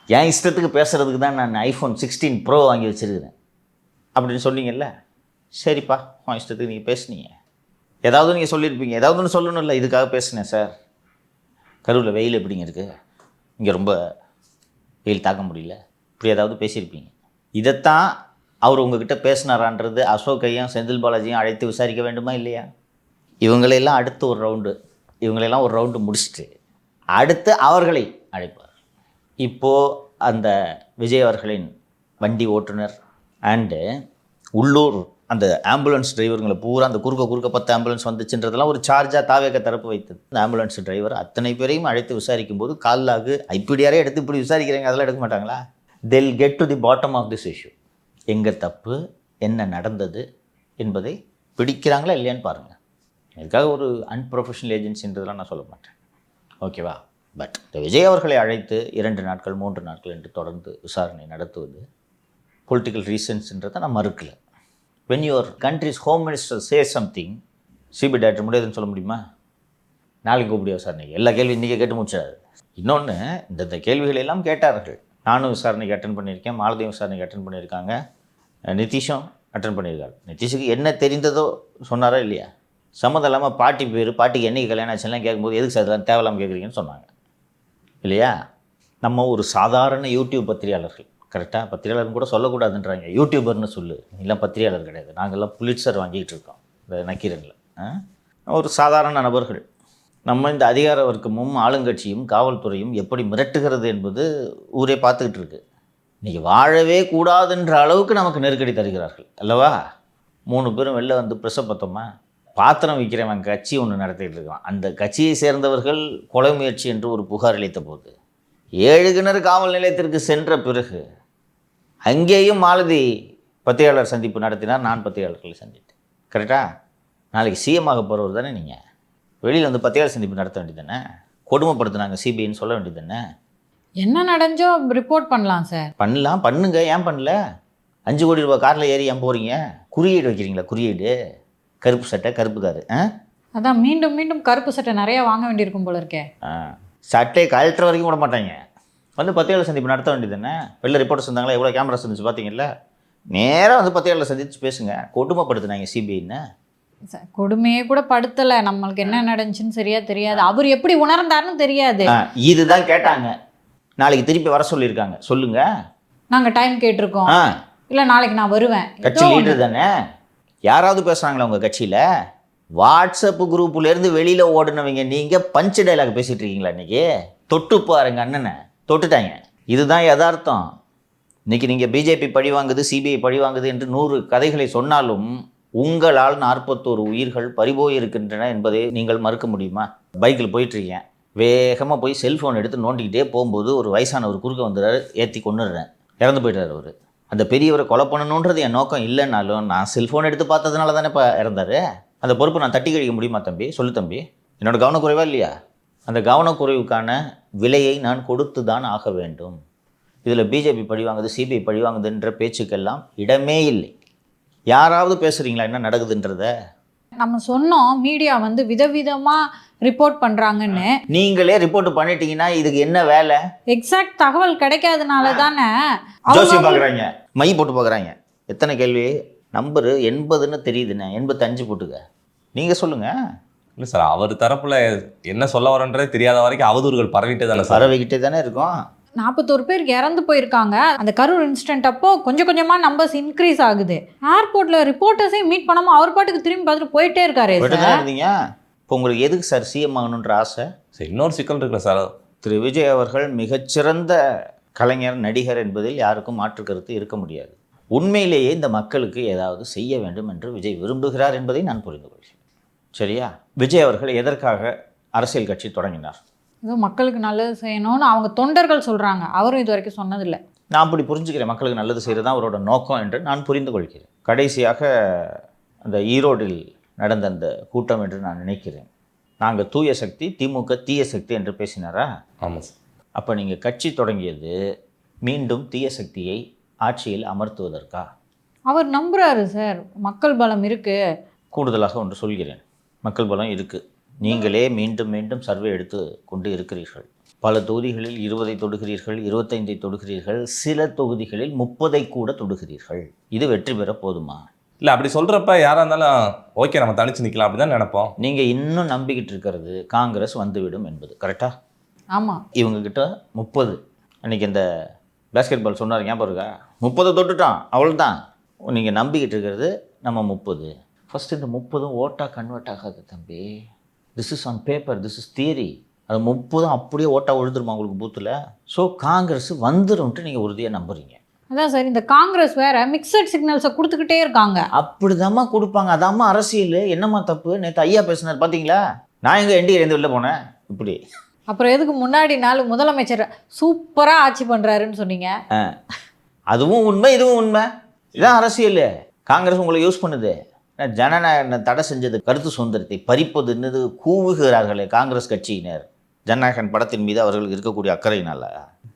என் இஷ்டத்துக்கு பேசுகிறதுக்கு தான் நான் ஐஃபோன் 16 ப்ரோ வாங்கி வச்சுருக்கிறேன் அப்படின்னு சொன்னீங்கல்ல. சரிப்பா, உன் இஷ்டத்துக்கு நீங்கள் பேசுனீங்க. ஏதாவது நீங்கள் சொல்லியிருப்பீங்க, ஏதாவது ஒன்று சொல்லணும் இல்லை, இதுக்காக பேசுனேன் சார். கரூரில் வெயில் எப்படிங்க இருக்குது, இங்கே ரொம்ப வெயில் தாக்க முடியல, இப்படி ஏதாவது பேசியிருப்பீங்க. இதைத்தான் அவர் உங்ககிட்ட பேசினாரான்றது அசோக்கையும் செந்தில் பாலாஜியும் அழைத்து விசாரிக்க வேண்டுமா இல்லையா? இவங்களையெல்லாம் அடுத்து ஒரு ரவுண்டு, இவங்களெல்லாம் ஒரு ரவுண்டு முடிச்சுட்டு அடுத்து அவர்களை அழைப்பார். இப்போது அந்த விஜய் அவர்களின் வண்டி ஓட்டுநர் அண்டு உள்ளூர் அந்த ஆம்புலன்ஸ் டிரைவருங்களை பூரா அந்த குறுக்க 10 ஆம்புலன்ஸ் வந்துச்சுன்றதெல்லாம் ஒரு சார்ஜாக தாவேக தரப்பு வைத்தது. அந்த ஆம்புலன்ஸ் டிரைவர் அத்தனை பேரையும் அழைத்து விசாரிக்கும் போது கால்லாகு ஐபிடிஆரே எடுத்து இப்படி விசாரிக்கிறீங்க, அதெல்லாம் எடுக்க மாட்டாங்களா? they'll get to the bottom of this issue. எங்கே தப்பு, என்ன நடந்தது என்பதை பிடிக்கிறாங்களா இல்லையான்னு பாருங்கள். இதுக்காக ஒரு அன்ப்ரொஃபஷனல் ஏஜென்சின்றதெல்லாம் நான் சொல்ல மாட்டேன், ஓகேவா? பட் இந்த விஜய் அவர்களை அழைத்து 2 நாட்கள் 3 நாட்கள் என்று தொடர்ந்து விசாரணை நடத்துவது பொலிட்டிக்கல் ரீசன்ஸ்ன்றதை நான் மறுக்கலை. when your country's home minister says something, சிபி டைரக்டர் முடியாதுன்னு சொல்ல முடியுமா? நாளைக்கு கூப்பிடிய விசாரணைக்கு எல்லா கேள்வி இன்றைக்கி கேட்டு முடிச்சாது. இன்னொன்று, இந்த கேள்விகளை எல்லாம் கேட்டார்கள். நானும் விசாரணைக்கு அட்டன் பண்ணியிருக்கேன், மாலதியும் விசாரணைக்கு அட்டன் பண்ணியிருக்காங்க, நிதிஷும் அட்டன் பண்ணியிருக்காரு. நிதிஷுக்கு என்ன தெரிந்ததோ சொன்னாரா இல்லையா? சம்மந்தம் இல்லாமல் பாட்டி பேர், பாட்டிக்கு என்றைக்கு கல்யாணம் ஆச்சுலாம் கேட்கும்போது எதுக்கு சார் இதெல்லாம் தேவையில்லாமல் கேட்குறீங்கன்னு சொன்னாங்க இல்லையா? நம்ம ஒரு சாதாரண யூடியூப் பத்திரிகையாளர்கள், கரெக்டாக பத்திரிகையாளர்னு கூட சொல்லக்கூடாதுன்றாங்க, யூடியூபர்னு சொல்லு. எல்லாம் பத்திரிகையாளர் கிடையாது, நாங்கள்லாம் புலிட்சர் வாங்கிட்டு இருக்கோம் இந்த நக்கீரனில். ஒரு சாதாரண நபர்கள். நம்ம இந்த அதிகார வர்க்கமும் ஆளுங்கட்சியும் காவல்துறையும் எப்படி மிரட்டுகிறது என்பது ஊரே பார்த்துக்கிட்டு இருக்கு. இன்றைக்கி வாழவே கூடாதுன்ற அளவுக்கு நமக்கு நெருக்கடி தருகிறார்கள் அல்லவா? 3 பேரும் வெளில வந்து ப்ரெஸ்ஸை பார்த்தோமா, பாத்திரம் விற்கிறவன் கட்சி ஒன்று நடத்திட்டு இருக்கான். அந்த கட்சியை சேர்ந்தவர்கள் கொலை முயற்சி என்று ஒரு புகார் அளித்த போது 7 கிணறு காவல் நிலையத்திற்கு சென்ற பிறகு அங்கேயும் மாலதி பத்திரிகையாளர் சந்திப்பு நடத்தினார், நான் பத்திரிகையாளர்களை சந்தித்தேன். கரெக்டாக? நாளைக்கு சிஎம் ஆக போகிறவர் தானே நீங்கள், வெளியில் வந்து பத்திரிகையாளர் சந்திப்பு நடத்த வேண்டியது தானே? கொடுமைப்படுத்தினாங்க சிபிஐன்னு சொல்ல வேண்டியது தானே? என்ன நடந்தோ ரிப்போர்ட் பண்ணலாம் சார். பண்ணலாம், பண்ணுங்க. ஏன் பண்ணல? 5 கோடி ரூபாய் காரில் ஏறி ஏன் போகிறீங்க? குறியீடு வைக்கிறீங்களா? குறியீடு கருப்பு சட்டை, கருப்பு காரு. அதான் மீண்டும் மீண்டும் கருப்பு சட்டை நிறையா வாங்க வேண்டியிருக்கும் போல இருக்கே. சட்டை கலெக்டர் வரைக்கும் விட மாட்டாங்க. வந்து பத்திரிகையாளர் சந்திப்பு நடத்த வேண்டியது தானே? வெளில ரிப்போர்ட்டர்ஸ் இருந்தாங்களா, எவ்வளோ கேமராஸ் இருந்துச்சு பார்த்தீங்கல்ல? நேராக வந்து பத்திரிகையாளர் சந்திச்சு பேசுங்க. கொடுமைப்படுத்தினாங்க சிபிஐன்னு. கொடுமையே கூட படுத்தலை, நம்மளுக்கு என்ன நடந்துச்சுன்னு சரியா தெரியாது, அவர் எப்படி உணர்ந்தாருன்னு தெரியாது. இதுதான் கேட்டாங்க. நாளைக்கு திருப்பி வர சொல்லியிருக்காங்க, சொல்லுங்க. நாங்கள் டைம் கேட்டிருக்கோம், இல்லை நாளைக்கு நான் வருவேன். கட்சி லீடர் தானே. யாராவது பேசுகிறாங்களா உங்கள் கட்சியில்? வாட்ஸ்அப் குரூப்லேருந்து வெளியில் ஓடுனவங்க நீங்கள் பஞ்சு டைலாக் பேசிகிட்டு இருக்கீங்களா இன்றைக்கி? தொட்டு பாருங்க அண்ணனை, தொட்டுட்டாங்க. இதுதான் யதார்த்தம். இன்றைக்கி நீங்கள் பிஜேபி பழி வாங்குது, சிபிஐ பழி வாங்குது என்று 100 கதைகளை சொன்னாலும் உங்களால் 41 உயிர்கள் பறிபோயிருக்கின்றன என்பதை நீங்கள் மறுக்க முடியுமா? பைக்கில் போயிட்டுருக்கீங்க, வேகமாக போய் செல்ஃபோன் எடுத்து நோண்டிக்கிட்டே போகும்போது ஒரு வயசானவர் குறுக்க வந்துடுறாரு, ஏற்றி கொண்டுடுறேன், இறந்து போயிட்டார் அவர். அந்த பெரியவரை கொலை பண்ணணுன்றது என் நோக்கம் இல்லைன்னாலும் நான் செல்ஃபோன் எடுத்து பார்த்ததுனால தானே இப்போ இறந்தார். அந்த பொறுப்பு நான் தட்டி கழிக்க முடியுமா தம்பி? சொல்லு தம்பி, என்னோடய கவனக்குறைவா இல்லையா? அந்த கவனக்குறைவுக்கான விலையை நான் கொடுத்து தான் ஆக வேண்டும். இதில் பிஜேபி பழி வாங்குது, சிபிஐ பழி வாங்குதுன்ற பேச்சுக்கெல்லாம் இடமே இல்லை. யாராவது பேசுகிறீங்களா என்ன நடக்குதுன்றத? நம்ம சொன்னோம் மீடியா வந்து விதவிதமாக ரிப்போர்ட் பண்ணுறாங்கன்னு. நீங்களே ரிப்போர்ட் பண்ணிட்டீங்கன்னா இதுக்கு என்ன வேலை? எக்ஸாக்ட் தகவல் கிடைக்காதனால தானே ஜோசியம் பார்க்குறாங்க, மை போட்டு பார்க்குறாங்க. எத்தனை கேள்வி? நம்பர் 80ன்னு தெரியுதுண்ணே, 85 போட்டுக்க. நீங்கள் சொல்லுங்கள். இல்லை சார், அவர் தரப்புல என்ன சொல்ல வரன்றதே தெரியாத வரைக்கும் அவதூறுகள் பரவிட்டே தானே சார்? பரவிக்கிட்டே தானே இருக்கும். 41 பேர் இறந்து போயிருக்காங்க. அந்த கரூர் இன்சிடென்ட் அப்போ கொஞ்சம் கொஞ்சமாக நம்பர்ஸ் இன்க்ரீஸ் ஆகுது. ஏர்போர்ட்டில் ரிப்போர்ட்டர்ஸே மீட் பண்ணாமல் அவர் பாட்டுக்கு திரும்பி பார்த்துட்டு போயிட்டே இருக்காரு. இருந்தீங்க. இப்போ உங்களுக்கு எதுக்கு சார் சிஎம் ஆகணுன்ற ஆசை? சரி, இன்னொரு சிக்கல் இருக்குல்ல சார். திரு விஜய் அவர்கள் மிகச்சிறந்த கலைஞர், நடிகர் என்பதில் யாருக்கும் மாற்று கருத்து இருக்க முடியாது. உண்மையிலேயே இந்த மக்களுக்கு ஏதாவது செய்ய வேண்டும் என்று விஜய் விரும்புகிறார் என்பதை நான் புரிந்து கொள்கிறேன். சரியா? விஜய் அவர்கள் எதற்காக அரசியல் கட்சி தொடங்கினார்? ஏதோ மக்களுக்கு நல்லது செய்யணும்னு அவங்க தொண்டர்கள் சொல்கிறாங்க. அவரும் இது வரைக்கும் சொன்னதில்லை. நான் அப்படி புரிஞ்சுக்கிறேன். மக்களுக்கு நல்லது செய்கிறது தான் அவரோட நோக்கம் என்று நான் புரிந்து கொள்கிறேன். கடைசியாக அந்த ஈரோடில் நடந்த அந்த கூட்டம் என்று நான் நினைக்கிறேன். நாங்கள் தூய சக்தி, திமுக தீய சக்தி என்று பேசினாரா? ஆமாம் சார். அப்போ நீங்கள் கட்சி தொடங்கியது மீண்டும் தீய சக்தியை ஆட்சியில் அமர்த்துவதற்கா? அவர் நம்புறாரு சார், மக்கள் பலம் இருக்குது. கூடுதலாக ஒன்று சொல்கிறேன், மக்கள் பலம் இருக்குது. நீங்களே மீண்டும் மீண்டும் சர்வே எடுத்து கொண்டு இருக்கிறீர்கள். பல தொகுதிகளில் 20 தொடுகிறீர்கள், 25 தொடுகிறீர்கள், சில தொகுதிகளில் 30 கூட தொடுகிறீர்கள். இது வெற்றி பெற போதுமா? இல்லை, அப்படி சொல்கிறப்ப யாராக இருந்தாலும் ஓகே நம்ம தனிச்சு நிற்கலாம் அப்படி தான் நினைப்போம். நீங்கள் இன்னும் நம்பிக்கிட்டு இருக்கிறது காங்கிரஸ் வந்துவிடும் என்பது கரெக்டாக? ஆமாம். இவங்கக்கிட்ட 30. அன்றைக்கி இந்த பேஸ்கெட் பால் சொன்னார், ஞாபகம் இருக்கா? 30 தொட்டுட்டான், அவ்வளோதான். நீங்கள் நம்பிக்கிட்டு இருக்கிறது நம்ம 30. ஃபஸ்ட்டு இந்த 30 ஓட்டாக கன்வெர்ட் ஆகாது தம்பி. This is on paper, this is theory. அது 30 அப்படியே ஓட்டாக விழுந்துருமா உங்களுக்கு பூத்தில்? ஸோ காங்கிரஸ் வந்துடும்ட்டு நீங்கள் உறுதியாக நம்புறீங்க. அதான் சார், இந்த காங்கிரஸ் வேற மிக்சட் சிக்னல்ஸை கொடுத்துக்கிட்டே இருக்காங்க. அப்படிதாம்மா கொடுப்பாங்க, அதாம்மா அரசியல். என்னம்மா தப்பு? நேற்று ஐயா பேசினார் பார்த்தீங்களா? நான் எங்கே என்டிஏ வெளில போனேன் இப்படி. அப்புறம் எதுக்கு முன்னாடி நாள் முதலமைச்சர் சூப்பராக ஆட்சி பண்ணுறாருன்னு சொன்னீங்க? அதுவும் உண்மை, இதுவும் உண்மை. இதுதான் அரசியல். காங்கிரஸ் உங்களை யூஸ் பண்ணுது. ஜனநாயக தடை செஞ்சது, கருத்து சுதந்திரத்தை பறிப்பதுன்னு கூவுகிறார்களே காங்கிரஸ் கட்சியினர். ஜனநாயகன் படத்தின் மீது அவர்களுக்கு இருக்கக்கூடிய அக்கறையினால.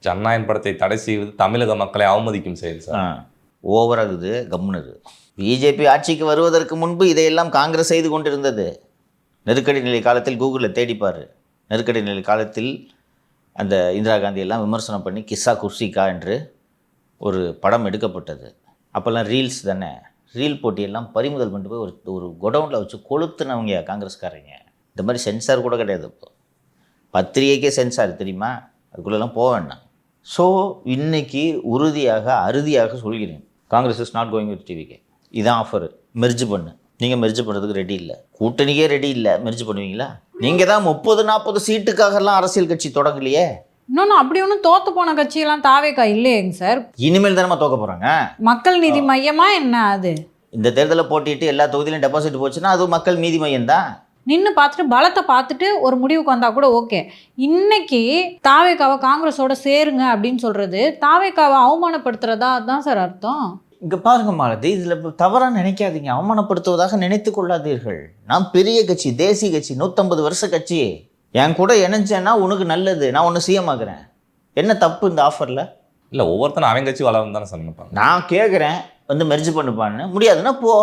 ஜனநாயகன் படத்தை தடை செய்வது தமிழக மக்களை அவமதிக்கும் செயல் சார். ஓவராகுது, கம்முனது. பிஜேபி ஆட்சிக்கு வருவதற்கு முன்பு இதையெல்லாம் காங்கிரஸ் செய்து கொண்டிருந்தது. நெருக்கடி நிலை காலத்தில் கூகுளில் தேடிப்பார். நெருக்கடி நிலை காலத்தில் அந்த இந்திரா காந்தி எல்லாம் விமர்சனம் பண்ணி கிஸ்ஸா குர்சிகா என்று ஒரு படம் எடுக்கப்பட்டது. அப்போல்லாம் ரீல்ஸ் தானே. ரீல் போட்டியெல்லாம் பறிமுதல் பண்ணிட்டு போய் ஒரு கொடவுனில் வச்சு கொளுத்துனவங்க காங்கிரஸ்காரங்க. இந்த மாதிரி சென்சார் கூட கிடையாது. இப்போ பத்திரிகைக்கே சென்சார் தெரியுமா? அதுக்குள்ளெல்லாம் போக வேண்டாம். ஸோ இன்னைக்கு உறுதியாக அறுதியாக சொல்கிறேன், Congress is not going with TVK. இதான் ஆஃபர். மெர்ஜ் பண்ணு. நீங்கள் மெர்ஜ் பண்ணுறதுக்கு ரெடி இல்லை, கூட்டணிக்கே ரெடி இல்லை. மெர்ஜ் பண்ணுவீங்களா? நீங்கள் தான் 30-40 சீட்டுக்காகலாம் அரசியல் கட்சி தொடங்கலையே. இன்னொன்று அப்படி ஒன்றும் தோற்று போன கட்சியெல்லாம் தாவேக்கா இல்லையேங்க சார். இனிமேல் தானே தோக்க போகிறாங்க. மக்கள் நீதி மையமா என்ன அது? இந்த தேர்தலில் போட்டிட்டு எல்லா தொகுதியிலும் டெபாசிட் போச்சுன்னா அது மக்கள் நீதி மையம் தான். நின்று பார்த்துட்டு பலத்தை பார்த்துட்டு ஒரு முடிவுக்கு வந்தால் கூட ஓகே. இன்னைக்கு தாவேக்காவை காங்கிரஸோட சேருங்க அப்படின்னு சொல்கிறது தாவேக்காவை அவமானப்படுத்துறதா தான் சார் அர்த்தம். இங்கே பாருங்க மாலதி, இதில் தவறாக நினைக்காதீங்க, அவமானப்படுத்துவதாக நினைத்து கொள்ளாதீர்கள். நான் பெரிய கட்சி, தேசிய கட்சி, 150 வருஷ கட்சி. என் கூட இணைஞ்சேன்னா உனக்கு நல்லது. நான் ஒன்று சிஎம் ஆகுறேன். என்ன தப்பு இந்த ஆஃபரில்? இல்லை, ஒவ்வொருத்தரும் அவங்க கட்சி வளரும் தானே சார் நினைப்பாங்க. நான் கேட்குறேன், வந்து மெர்ஜ் பண்ணுப்பான்னு. முடியாதுன்னா போ,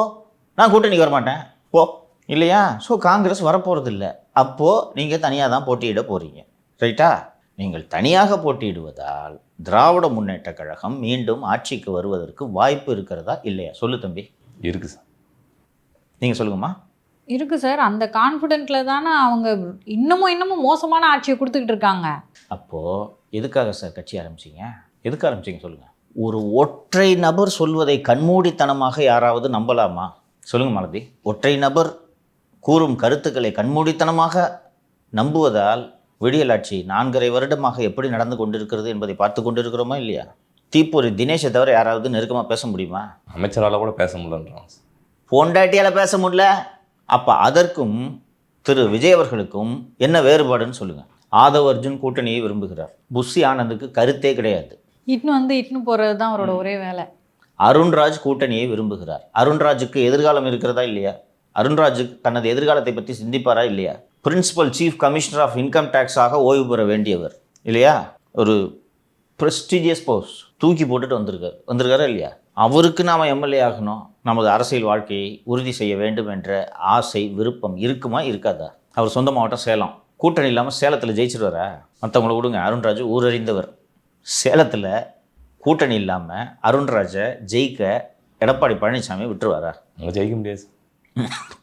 நான் கூட்டணிக்கு வரமாட்டேன் போ, இல்லையா? ஸோ காங்கிரஸ் வரப்போகிறது இல்லை. அப்போது நீங்கள் தனியாக தான் போட்டியிட போகிறீங்க, ரைட்டா? நீங்கள் தனியாக போட்டியிடுவதால் திராவிட முன்னேற்ற கழகம் மீண்டும் ஆட்சிக்கு வருவதற்கு வாய்ப்பு இருக்கிறதா இல்லையா? சொல்லு தம்பி. இருக்குது சார். நீங்கள் சொல்லுங்கம்மா. இருக்குது சார். அந்த கான்ஃபிடென்ட்டில் தானே அவங்க இன்னமும் மோசமான ஆட்சியை கொடுத்துக்கிட்டு இருக்காங்க. அப்போது எதுக்காக சார் கட்சி ஆரம்பிச்சிங்க? எதுக்கு ஆரம்பிச்சிங்க சொல்லுங்கள். ஒரு ஒற்றை நபர் சொல்வதை கண்மூடித்தனமாக யாராவது நம்பலாமா? சொல்லுங்கள் மாலதி. ஒற்றை நபர் கூறும் கருத்துக்களை கண்மூடித்தனமாக நம்புவதால் விடியல் ஆட்சி 4.5 வருடமாக எப்படி நடந்து கொண்டிருக்கிறது என்பதை பார்த்து கொண்டிருக்கிறோமா இல்லையா? தீப்பொறி தினேஷை தவிர யாராவது நெருக்கமாக பேச முடியுமா? அமைச்சரால் கூட பேச முடியலன்றான். பொண்டாட்டியால் பேச முடியல. அப்போ அதற்கும் திரு விஜய் அவர்களுக்கும் என்ன வேறுபாடுன்னு சொல்லுங்கள். ஆதவ் அர்ஜுன் கூட்டணியை விரும்புகிறார். புஷி ஆனந்துக்கு கருத்தே கிடையாது. இட்னு போகிறது தான் அவரோட ஒரே வேலை. அருண்ராஜ் கூட்டணியை விரும்புகிறார். அருண்ராஜுக்கு எதிர்காலம் இருக்கிறதா இல்லையா? அருண்ராஜுக்கு தனது எதிர்காலத்தை பற்றி சிந்திப்பாரா இல்லையா? Principal chief commissioner of income டேக்ஸாக ஓய்வு பெற வேண்டியவர் இல்லையா? ஒரு ப்ரெஸ்டீஜியஸ் போஸ்ட் தூக்கி போட்டுட்டு வந்திருக்காரா இல்லையா? அவருக்கு நாம் எம்எல்ஏ ஆகணும், நமது அரசியல் வாழ்க்கையை உறுதி செய்ய வேண்டும் என்ற ஆசை விருப்பம் இருக்குமா இருக்காதா? அவர் சொந்த மாவட்டம் சேலம். கூட்டணி இல்லாமல் சேலத்தில் ஜெயிச்சிருவாரா? மற்றவங்கள விடுங்க, அருண்ராஜ் ஊரறிந்தவர். சேலத்தில் கூட்டணி இல்லாமல் அருண்ராஜை ஜெயிக்க எடப்பாடி பழனிசாமி விட்டுருவாரா? அவங்க ஜெயிக்க முடியாது.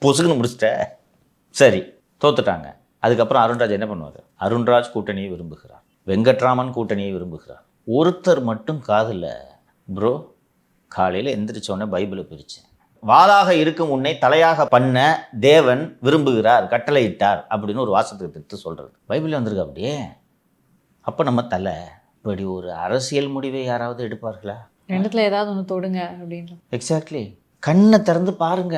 பொசுக்குன்னு முடிச்சிட்ட. சரி, தோத்துட்டாங்க. அதுக்கப்புறம் அருண்ராஜ் என்ன பண்ணுவார்? அருண்ராஜ் கூட்டணியை விரும்புகிறார். வெங்கட்ராமன் கூட்டணியை விரும்புகிறார். ஒருத்தர் மட்டும் காதில் ப்ரோ காலையில் எந்திரிச்சோடனே பைபிளை பிரித்தேன், வாளாக இருக்கும் உன்னை தலையாக பண்ண தேவன் விரும்புகிறார், கட்டளையிட்டார் அப்படின்னு ஒரு வாசத்துக்கு எடுத்து சொல்கிறது பைபிளில் வந்திருக்கு. அப்படியே அப்போ நம்ம தலை இப்படி ஒரு அரசியல் முடிவை யாராவது எடுப்பார்களா? ரெண்டுத்துல ஏதாவது ஒன்று தொடுங்க அப்படின்னு. எக்ஸாக்ட்லி. கண்ணை திறந்து பாருங்க.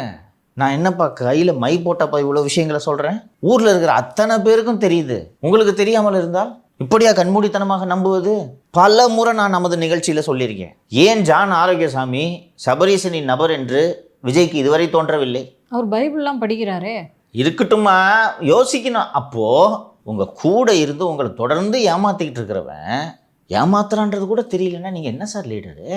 நான் என்னப்பா கையில் மை போட்டப்பா இவ்வளோ விஷயங்களை சொல்கிறேன், ஊரில் இருக்கிற அத்தனை பேருக்கும் தெரியுது. உங்களுக்கு தெரியாமல் இருந்தால் இப்படியா கண்மூடித்தனமாக நம்புவது? பல முறை நான் நமது நிகழ்ச்சியில் சொல்லியிருக்கேன். ஏன் ஜான் ஆரோக்கியசாமி சபரீசனின் நபர் என்று விஜய்க்கு இதுவரை தோன்றவில்லை? அவர் பைபிள்லாம் படிக்கிறாரே. இருக்கட்டுமா, யோசிக்கணும். அப்போது உங்கள் கூட இருந்து உங்களை தொடர்ந்து ஏமாற்றிக்கிட்டு இருக்கிறவன் ஏமாத்துறான்றது கூட தெரியலன்னா நீங்கள் என்ன சார் லீடரு?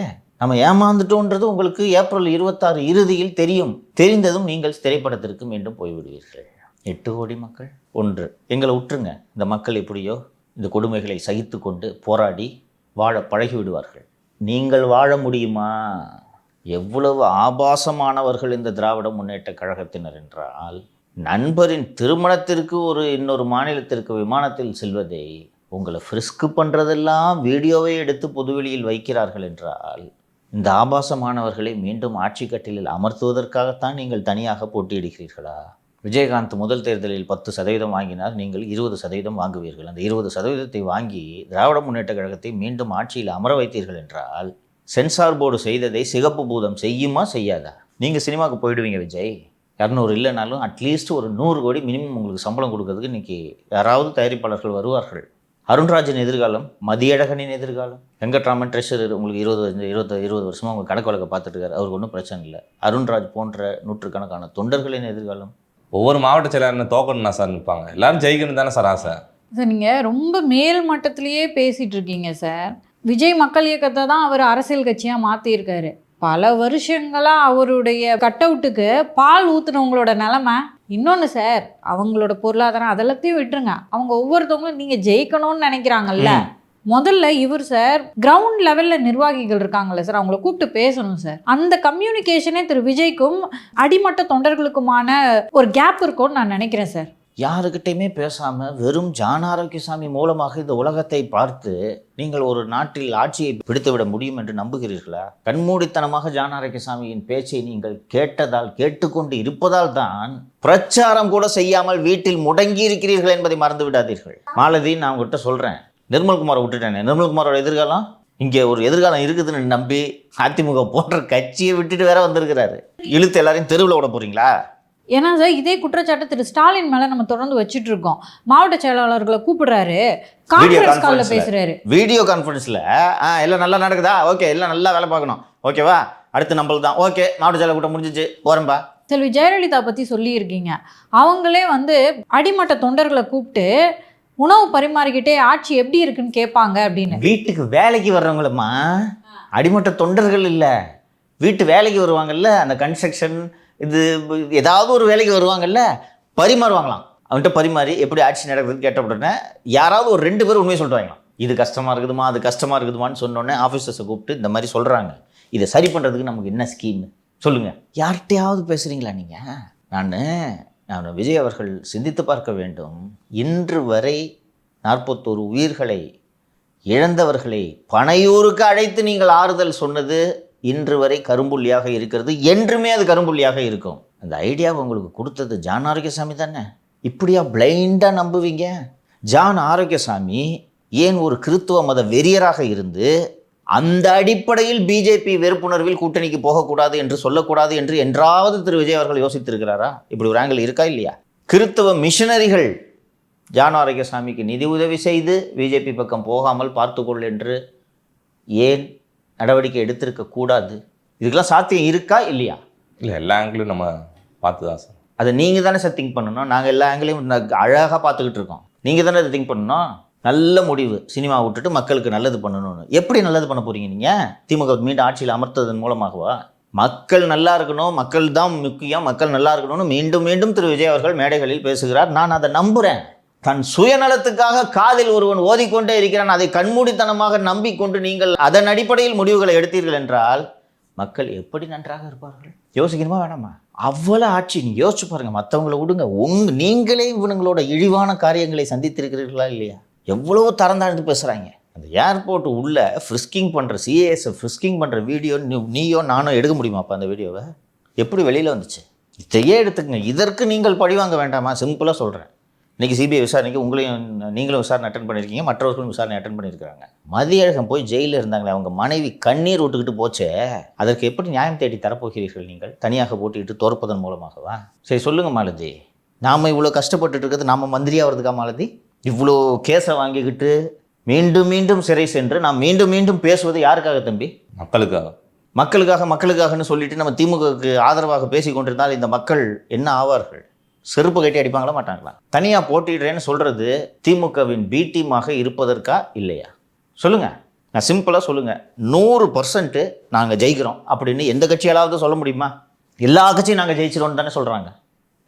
நம்ம ஏமாந்துட்டோன்றது உங்களுக்கு ஏப்ரல் 26 இறுதியில் தெரியும். தெரிந்ததும் நீங்கள் திரைப்படத்திற்கு மீண்டும் போய்விடுவீர்கள். 8 கோடி மக்கள் ஒன்று. எங்களை விட்டுருங்க. இந்த மக்கள் எப்படியோ இந்த கொடுமைகளை சகித்து கொண்டு போராடி வாழ பழகி விடுவார்கள். நீங்கள் வாழ முடியுமா? எவ்வளவு ஆபாசமானவர்கள் இந்த திராவிட முன்னேற்ற கழகத்தினர் என்றால், நண்பரின் திருமணத்திற்கு இன்னொரு மாநிலத்திற்கு விமானத்தில் செல்வதை உங்களை ஃப்ரிஸ்க் பண்ணுறதெல்லாம் வீடியோவை எடுத்து பொதுவெளியில் வைக்கிறார்கள் என்றால், இந்த ஆபாசமானவர்களை மீண்டும் ஆட்சி கட்டிலில் அமர்த்துவதற்காகத்தான் நீங்கள் தனியாக போட்டியிடுகிறீர்களா? விஜயகாந்த் முதல் தேர்தலில் 10% வாங்கினார், நீங்கள் 20% வாங்குவீர்கள். அந்த 20% வாங்கி திராவிட முன்னேற்ற கழகத்தை மீண்டும் ஆட்சியில் அமர வைத்தீர்கள் என்றால், சென்சார் போர்டு செய்ததை சிகப்பு பூதம் செய்யுமா செய்யாதா? நீங்கள் சினிமாவுக்கு போயிடுவீங்க விஜய். 200 இல்லைனாலும் அட்லீஸ்ட் ஒரு 100 கோடி மினிமம் உங்களுக்கு சம்பளம் கொடுக்கறதுக்கு இன்றைக்கி யாராவது தயாரிப்பாளர்கள் வருவார்கள். அருண்ராஜின் எதிர்காலம், மதியழகனின் எதிர்காலம், வெங்கட்ராமன் ட்ரெஷரர் உங்களுக்கு 20 வருஷமாக உங்கள் கணக்கு வழக்கை பார்த்துட்டு இருக்காரு, அவருக்கு ஒன்றும் பிரச்சனை இல்லை. அருண்ராஜ் போன்ற நூற்றுக்கணக்கான தொண்டர்களின் எதிர்காலம். ஒவ்வொரு மாவட்ட செயலாளர் தோக்கணும்னா சார் நிற்பாங்க, எல்லாரும் ஜெயிக்கணும் தானே சார் ஆசை? சார் நீங்கள் ரொம்ப மேல் மட்டத்திலேயே பேசிகிட்டு இருக்கீங்க சார். விஜய் மக்கள் இயக்கத்தை தான் அவர் அரசியல் கட்சியாக மாற்றியிருக்காரு. பல வருஷங்களாக அவருடைய கட் அவுட்டுக்கு பால் ஊற்றுனவங்களோட நிலமை. இன்னொன்று சார், அவங்களோட பொருளாதாரம் அதெல்லாத்தையும் விட்டுருங்க. அவங்க ஒவ்வொருத்தவங்களும் நீங்கள் ஜெயிக்கணும்னு நினைக்கிறாங்கல்ல. முதல்ல இவர் சார் கிரவுண்ட் லெவலில் நிர்வாகிகள் இருக்காங்கல்ல சார், அவங்கள கூப்பிட்டு பேசணும் சார். அந்த கம்யூனிகேஷனே திரு விஜய்க்கும் அடிமட்ட தொண்டர்களுக்குமான ஒரு கேப் இருக்கும்னு நான் நினைக்கிறேன் சார். யாருக்கிட்டையுமே பேசாமல் வெறும் ஜான் ஆரோக்கியசாமி மூலமாக இந்த உலகத்தை பார்த்து நீங்கள் ஒரு நாட்டில் ஆட்சியை பிடித்துவிட முடியும் என்று நம்புகிறீர்களா? கண்மூடித்தனமாக ஜான் ஆரோக்கியசாமியின் பேச்சை நீங்கள் கேட்டுக்கொண்டு இருப்பதால் தான் பிரச்சாரம் கூட செய்யாமல் வீட்டில் முடங்கி இருக்கிறீர்கள் என்பதை மறந்து விடாதீர்கள். மாலதி, நான் உங்கள்கிட்ட சொல்கிறேன், நிர்மல்குமாரை விட்டுட்டேனே. நிர்மல்குமாரோட எதிர்காலம், இங்கே ஒரு எதிர்காலம் இருக்குதுன்னு நம்பி அதிமுக போன்ற கட்சியை விட்டுட்டு வேற வந்திருக்கிறாரு. இழுத்து எல்லாரையும் தெருவில் விட போறீங்களா? ஏன்னா சார், இதே குற்றச்சாட்டு திரு ஸ்டாலின் மேலே நம்ம தொடர்ந்து வச்சுட்டு இருக்கோம். மாவட்ட செயலாளர்களை கூப்பிடுறாரு, கான்ஃபரன்ஸ் காலில் பேசுறாரு. வீடியோ கான்ஃபரன்ஸில் எல்லாம் நல்லா நடக்குதா? ஓகே, எல்லாம் நல்லா வேலை பார்க்கணும், ஓகேவா? அடுத்து நம்மளுக்கு தான் ஓகே, மாவட்ட செயலர் கூட்டம் முடிஞ்சிச்சு, போகிறேன்பா. செல்வி ஜெயலலிதா பற்றி சொல்லியிருக்கீங்க. அவங்களே அடிமட்ட தொண்டர்களை கூப்பிட்டு உணவு பரிமாறிக்கிட்டே ஆட்சி எப்படி இருக்குன்னு கேட்பாங்க அப்படின்னு. வீட்டுக்கு வேலைக்கு வர்றவங்களம்மா, அடிமட்ட தொண்டர்கள் இல்லை. வீட்டு வேலைக்கு வருவாங்கல்ல, அந்த கன்ஸ்ட்ரக்ஷன் இது ஏதாவது ஒரு வேலைக்கு வருவாங்கல்ல, பரிமாறுவாங்களாம். அவன்கிட்ட பரிமாறி எப்படி ஆட்சி நடக்குதுன்னு கேட்ட உடனே யாராவது ஒரு 2 பேர் உண்மையை சொல்லிட்டு வாங்கலாம். இது கஷ்டமாக இருக்குதுமா, அது கஷ்டமாக இருக்குதுமான்னு சொன்னோடனே ஆஃபீஸர்ஸை கூப்பிட்டு இந்த மாதிரி சொல்கிறாங்க, இதை சரி பண்ணுறதுக்கு நமக்கு என்ன ஸ்கீம் சொல்லுங்கள். யார்கிட்டையாவது பேசுகிறீங்களா நீங்கள்? நான் விஜய் அவர்கள் சிந்தித்து பார்க்க வேண்டும். இன்று வரை 41 உயிர்களை இழந்தவர்களை பனையூருக்கு அழைத்து நீங்கள் ஆறுதல் சொன்னது இன்று வரை கரும்புள்ளியாக இருக்கிறது. என்றுமே அது கரும்புள்ளியாக இருக்கும். அந்த ஐடியாவை உங்களுக்கு கொடுத்தது ஜான் ஆரோக்கியசாமி தானே. இப்படியா பிளைண்டாக நம்புவீங்க? ஜான் ஆரோக்கியசாமி ஏன் ஒரு கிறித்துவ மத வெறியராக இருந்து அந்த அடிப்படையில் பிஜேபி வெறுப்புணர்வில் கூட்டணிக்கு போகக்கூடாது என்று சொல்லக்கூடாது என்று என்றாவது திரு விஜய் அவர்கள் யோசித்திருக்கிறாரா? இப்படி ஒரு ஆங்கிள் இருக்கா இல்லையா? கிறித்துவ மிஷனரிகள் ஜான் ஆரோக்கியசாமிக்கு நிதி உதவி செய்து பிஜேபி பக்கம் போகாமல் பார்த்துக்கொள் என்று ஏன் நடவடிக்கை எடுத்திருக்க கூடாது? இதுக்கெல்லாம் சாத்தியம் இருக்கா இல்லையா? இல்லை, எல்லா ஆங்கிலும் நம்ம பார்த்து தான் சார். அதை நீங்கள் தானே சார் திங்க் பண்ணணும். நாங்கள் எல்லா ஆங்கிலையும் அழகாக பார்த்துக்கிட்டு இருக்கோம். நீங்கள் தானே அதை திங்க் பண்ணணும். நல்ல முடிவு, சினிமா விட்டுட்டு மக்களுக்கு நல்லது பண்ணணும்னு. எப்படி நல்லது பண்ண போகிறீங்க நீங்கள்? திமுக மீண்டும் ஆட்சியில் அமர்த்ததன் மூலமாகவா? மக்கள் நல்லா இருக்கணும், மக்கள் தான் முக்கியம், மக்கள் நல்லா இருக்கணும்னு மீண்டும் மீண்டும் திரு விஜய் அவர்கள் மேடைகளில் பேசுகிறார். நான் அதை நம்புகிறேன். தன் சுயநலத்துக்காக காதில் ஒருவன் ஓதிக்கொண்டே இருக்கிறான், அதை கண்மூடித்தனமாக நம்பிக்கொண்டு நீங்கள் அதன் அடிப்படையில் முடிவுகளை எடுத்தீர்கள் என்றால் மக்கள் எப்படி நன்றாக இருப்பார்கள்? யோசிக்கணுமா வேணாமா? அவ்வளோ ஆட்சி நீ யோசிச்சு பாருங்க. மற்றவங்களை விடுங்க, நீங்களே இவனுங்களோட இழிவான காரியங்களை சந்தித்திருக்கிறீர்களா இல்லையா? எவ்வளோ தரந்தாழ்ந்து பேசுகிறாங்க. அந்த ஏர்போர்ட் உள்ள ஃப்ரிஸ்கிங் பண்ணுற சிஏஎஸ் ஃப்ரிஸ்கிங் பண்ணுற வீடியோ நீயோ நானும் எடுக்க முடியுமாப்பா? அந்த வீடியோவை எப்படி வெளியில் வந்துச்சு? இதையே எடுத்துக்கங்க. இதற்கு நீங்கள் பழிவாங்க வேண்டாமா? சிம்பிளாக சொல்கிறேன். இன்றைக்கி சிபிஐ விசாரணைக்கு நீங்களும் விசாரணை அட்டன் பண்ணியிருக்கீங்க, மற்றவர்களும் விசாரணை அட்டன் பண்ணியிருக்கிறாங்க. மதியழகன் போய் ஜெயிலில் இருந்தாங்களே, அவங்க மனைவி கண்ணீர் விட்டுக்கிட்டு போச்சே, அதற்கு எப்படி நியாயம் தேடி தரப்போகிறீர்கள் நீங்கள்? தனியாக போட்டிட்டு தோற்பதன் மூலமாகவா? சரி சொல்லுங்கள் மாலதி, நாம் இவ்வளோ கஷ்டப்பட்டுட்டு இருக்கிறது நாம் மந்திரியாகிறதுக்கா மாலதி? இவ்வளோ கேஸை வாங்கிக்கிட்டு மீண்டும் மீண்டும் சிறை சென்று நாம் மீண்டும் மீண்டும் பேசுவது யாருக்காக தம்பி? மக்களுக்காகன்னு சொல்லிட்டு நம்ம திமுகவுக்கு ஆதரவாக பேசி கொண்டிருந்தால் இந்த மக்கள் என்ன ஆவார்கள்? செருப்பு கட்டி அடிப்பாங்களா மாட்டாங்களா? தனியாக போட்டிடுறேன்னு சொல்கிறது திமுகவின் பி டீமாக இருப்பதற்கா இல்லையா? சொல்லுங்கள், நான் சிம்பிளாக சொல்லுங்கள். 100% நாங்கள் ஜெயிக்கிறோம் அப்படின்னு எந்த கட்சியாலாவது சொல்ல முடியுமா? எல்லா கட்சியும் நாங்கள் ஜெயிச்சிரோன்னு தானே சொல்கிறாங்க.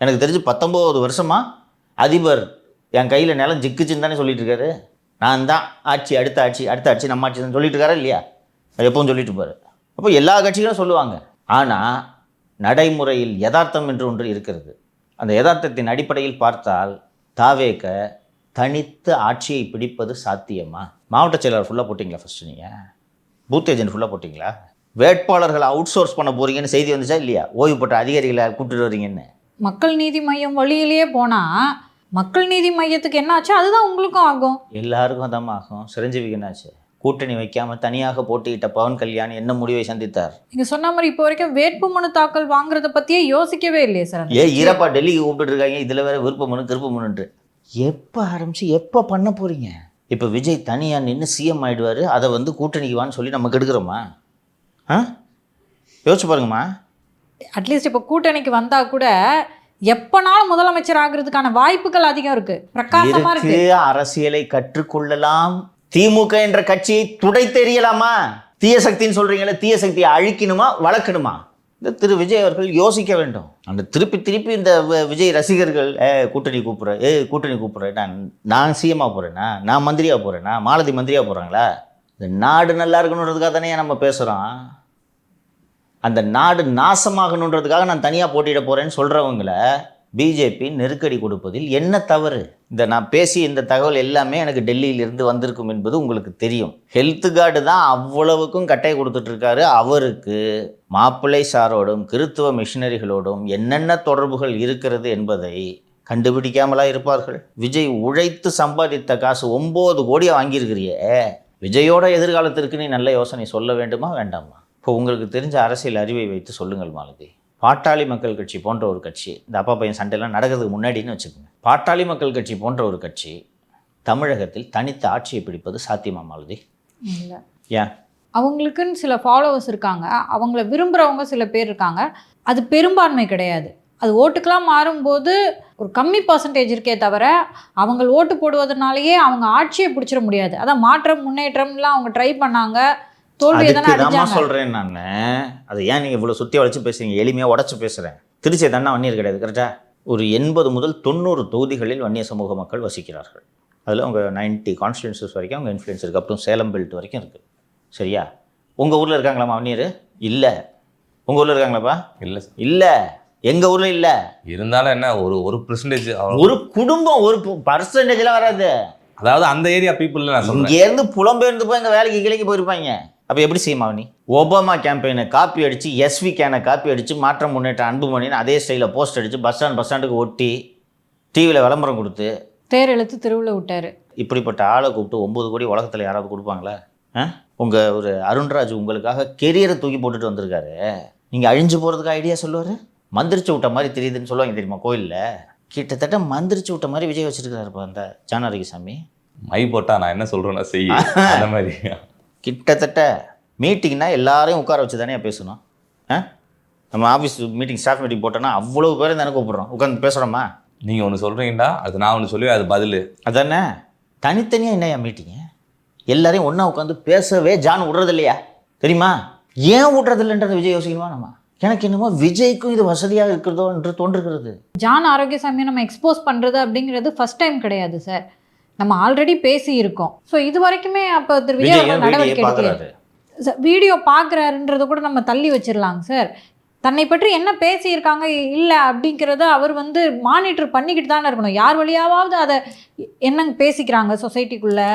எனக்கு தெரிஞ்சு 19 வருஷமாக அதிபர் என் கையில் நிலம் ஜிக்குச்சுன்னு தானே சொல்லிட்டு இருக்காரு. நான் தான் அடுத்த ஆட்சி நம்ம ஆட்சி தான் சொல்லிட்டு இருக்காரா இல்லையா? எப்பவும் சொல்லிட்டு இருப்பாரு. அப்போ எல்லா கட்சிகளும் சொல்லுவாங்க. ஆனால் நடைமுறையில் யதார்த்தம் என்று ஒன்று இருக்கிறது. அந்த யதார்த்தத்தின் அடிப்படையில் பார்த்தால் தாவேக தனித்து ஆட்சியை பிடிப்பது சாத்தியமா? மாவட்ட செயலாளர் ஃபுல்லாக போட்டிங்களா? ஃபஸ்ட்டு நீங்கள் பூத் ஏஜென்ட் ஃபுல்லாக போட்டிங்களா? வேட்பாளர்களை அவுட் சோர்ஸ் பண்ண போகிறீங்கன்னு செய்தி வந்துச்சா இல்லையா? ஓய்வு பெற்ற அதிகாரிகளை கூப்பிட்டு வரீங்கன்னு. மக்கள் நீதி மையம் வழியிலேயே போனால் மக்கள் நீதி மையத்துக்கு என்ன ஆச்சு? அதுதான் உங்களுக்கும் ஆகும், எல்லாருக்கும் அதாம்மா ஆகும். சிரஞ்சீவிக்கு என்னாச்சு? கூட்டணி வைக்காமல் தனியாக போட்டியிட்ட பவன் கல்யாண் என்ன முடிவை சந்தித்தார்? நீங்கள் சொன்ன மாதிரி இப்போ வரைக்கும் வேட்புமனு தாக்கல் வாங்குறத பற்றியே யோசிக்கவே இல்லையே சார். ஈரப்பா டெல்லிக்கு கூப்பிட்டு இருக்காங்க, இதில் வேற விருப்ப மனு திருப்ப மனுன்ட்டு. எப்போ ஆரம்பிச்சு எப்போ பண்ண போகிறீங்க? இப்போ விஜய் தனியாக நின்று சிஎம் ஆகிடுவார், அதை கூட்டணிக்கு வான்னு சொல்லி நம்ம கெடுக்கிறோமா? யோசிச்சு பாருங்கம்மா. அட்லீஸ்ட் இப்போ கூட்டணிக்கு வந்தால் கூட எப்பனாலும் முதலமைச்சர் ஆகிறதுக்கான வாய்ப்புகள் அதிகம் இருக்குது, பிரகாசமாக இருக்கு. அரசியலை கற்றுக்கொள்ளலாம். திமுக என்ற கட்சியை துடைத்தெறியலாமா? தீய சக்தின்னு சொல்றீங்களே, தீய சக்தியை அழிக்கணுமா வளர்க்கணுமா? இந்த திரு விஜய் அவர்கள் யோசிக்க வேண்டும். அந்த திருப்பி இந்த விஜய் ரசிகர்கள் கூட்டணி கூப்பிட்றேன், நான் சிஎம்மாக போகிறேன்னா, நான் மந்திரியாக போகிறேன்னா, மாலதி மந்திரியாக போகிறாங்களா? இந்த நாடு நல்லா இருக்கணுன்றதுக்காக தானே நம்ம பேசுகிறோம். அந்த நாடு நாசமாகணுன்றதுக்காக நான் தனியாக போட்டியிட போகிறேன்னு சொல்கிறவங்கள பிஜேபி நெருக்கடி கொடுப்பதில் என்ன தவறு? நான் பேசிய இந்த தகவல் எல்லாமே எனக்கு டெல்லியிலிருந்து வந்திருக்கும் என்பது உங்களுக்கு தெரியும். ஹெல்த் கார்டு தான் அவ்வளவுக்கும் கட்டை கொடுத்துட்ருக்காரு. அவருக்கு மாப்பிள்ளை சாரோடும் கிறித்துவ மிஷினரிகளோடும் என்னென்ன தொடர்புகள் இருக்கிறது என்பதை கண்டுபிடிக்காமலா இருப்பார்கள்? விஜய் உழைத்து சம்பாதித்த காசு 9 கோடியை வாங்கியிருக்கிறியே, விஜயோட எதிர்காலத்திற்கு நீ நல்ல யோசனை சொல்ல வேண்டுமா வேண்டாமா? இப்போ உங்களுக்கு தெரிஞ்ச அரசியல் அறிவை வைத்து சொல்லுங்கள் மாலதி. பாட்டாளி மக்கள் கட்சி போன்ற ஒரு கட்சி, இந்த அப்பா பையன் சண்டையெல்லாம் நடக்கிறதுக்கு முன்னாடின்னு வச்சுக்கோங்க, பாட்டாளி மக்கள் கட்சி போன்ற ஒரு கட்சி தமிழகத்தில் தனித்த ஆட்சியை பிடிப்பது சாத்தியமா மாலதி? இல்லை. ஏன்? அவங்களுக்குன்னு சில ஃபாலோவர்ஸ் இருக்காங்க, அவங்கள விரும்புகிறவங்க சில பேர் இருக்காங்க. அது பெரும்பான்மை கிடையாது. அது ஓட்டுக்கெலாம் மாறும்போது ஒரு கம்மி பர்சன்டேஜ் இருக்கே தவிர அவங்க ஓட்டு போடுவதனாலேயே அவங்க ஆட்சியை பிடிச்சிட முடியாது. அதான் மாற்றம் முன்னேற்றம்லாம் அவங்க ட்ரை பண்ணாங்க, தோல்வியை தானே அடைஞ்சாங்க. சொல்கிறேன் நான். அது ஏன் நீங்கள் இவ்வளோ சுற்றி வளைச்சு பேசுறீங்க? எளிமையாக உடச்சி பேசுகிறேன். திருச்சி தானே வன்னியர் கிடையாது, கரெக்டாக? ஒரு 80 முதல் 90 தொகுதிகளில் வன்னிய சமூக மக்கள் வசிக்கிறார்கள். அதில் அவங்க 90 கான்ஸ்டியூன்சிஸ் வரைக்கும் அவங்க இன்ஃப்ளூயன்ஸ் இருக்குது. அப்புறம் சேலம் பெல்ட் வரைக்கும் இருக்குது. சரியா? உங்கள் ஊரில் இருக்காங்களாம்மா வன்னியர்? இல்லை. உங்கள் ஊரில் இருக்காங்களாப்பா? இல்லை இல்லை, எங்கள் ஊரில் இல்லை. இருந்தாலும் என்ன, ஒரு பெர்சன்டேஜ், ஒரு குடும்பம், ஒரு பர்சன்டேஜ்லாம் வராது. அதாவது அந்த ஏரியா பீப்புள் இங்கேருந்து புலம்பெயர்ந்து போய் எங்கள் வேலைக்கு கிளைக்கு போயிருப்பாங்க. அப்போ எப்படி செய்யுமா நீ? ஒபாமா கேம்பெயினை காப்பி அடித்து, எஸ்வி கேனை காப்பி அடித்து, மாற்றம் முன்னேற்ற அன்புமணின்னு அதே ஸ்டைலில் போஸ்ட் அடித்து பஸ் ஸ்டாண்டுக்கு ஒட்டி டிவியில் விளம்பரம் கொடுத்து தேர் இழுத்து திருவிழா விட்டாரு. இப்படிப்பட்ட ஆளை கூப்பிட்டு 9 கோடி உலகத்தில் யாராவது கொடுப்பாங்களா? உங்கள் ஒரு அருண்ராஜ் உங்களுக்காக கெரியரை தூக்கி போட்டுட்டு வந்திருக்காரு. நீங்கள் அழிஞ்சு போகிறதுக்கு ஐடியா சொல்லுவார். மந்திரிச்சு விட்ட மாதிரி தெரியுதுன்னு சொல்லுவாங்க தெரியுமா கோயிலில்? கிட்டத்தட்ட மந்திரிச்சு விட்ட மாதிரி விஜய் வச்சுருக்காருப்பா அந்த ஜான் ஆரோக்கியசாமி. மை போட்டா நான் என்ன சொல்கிறேன்னா செய்ய அந்த மாதிரி. கிட்டத்தட்ட மீட்டிங்னா எல்லாரையும் உட்கார வச்சு தானே பேசணும். நம்ம ஆஃபீஸ் மீட்டிங் ஸ்டாஃப் மீட்டிங் போட்டோன்னா அவ்வளோ பேரும் தானே கூப்பிட்றோம், உட்காந்து பேசுகிறோமா? நீங்கள் ஒன்று சொல்கிறீங்கடா, அது நான் ஒன்று சொல்லுவேன், அது பதில். அதானே தனித்தனியாக என்னையா மீட்டிங்கு? எல்லாரையும் ஒன்றா உட்காந்து பேசவே ஜான் விடுறது இல்லையா தெரியுமா? ஏன் விடுறது இல்லைன்றதை விஜய் யோசிக்கணுமா? நம்ம எனக்கு என்னமோ விஜய்க்கும் இது வசதியாக இருக்கிறதோ என்று தோன்றுகிறது. ஜான் ஆரோக்கியசாமியை நம்ம எக்ஸ்போஸ் பண்ணுறது அப்படிங்கிறது ஃபர்ஸ்ட் டைம் கிடையாது சார். நம்ம ஆல்ரெடி பேசி இருக்கோம். ஸோ இது வரைக்குமே அப்போ திரு விஜய் அவர்கள் நடவடிக்கை எடுக்கிறாரு. வீடியோ பார்க்குறாருன்றதை கூட நம்ம தள்ளி வச்சிடலாங்க சார். தன்னை பற்றி என்ன பேசியிருக்காங்க இல்லை அப்படிங்கிறத அவர் வந்து மானிட்டர் பண்ணிக்கிட்டு தானே இருக்கணும். யார் வழியாவது அதை என்ன பேசிக்கிறாங்க சொசைட்டிக்குள்ளே,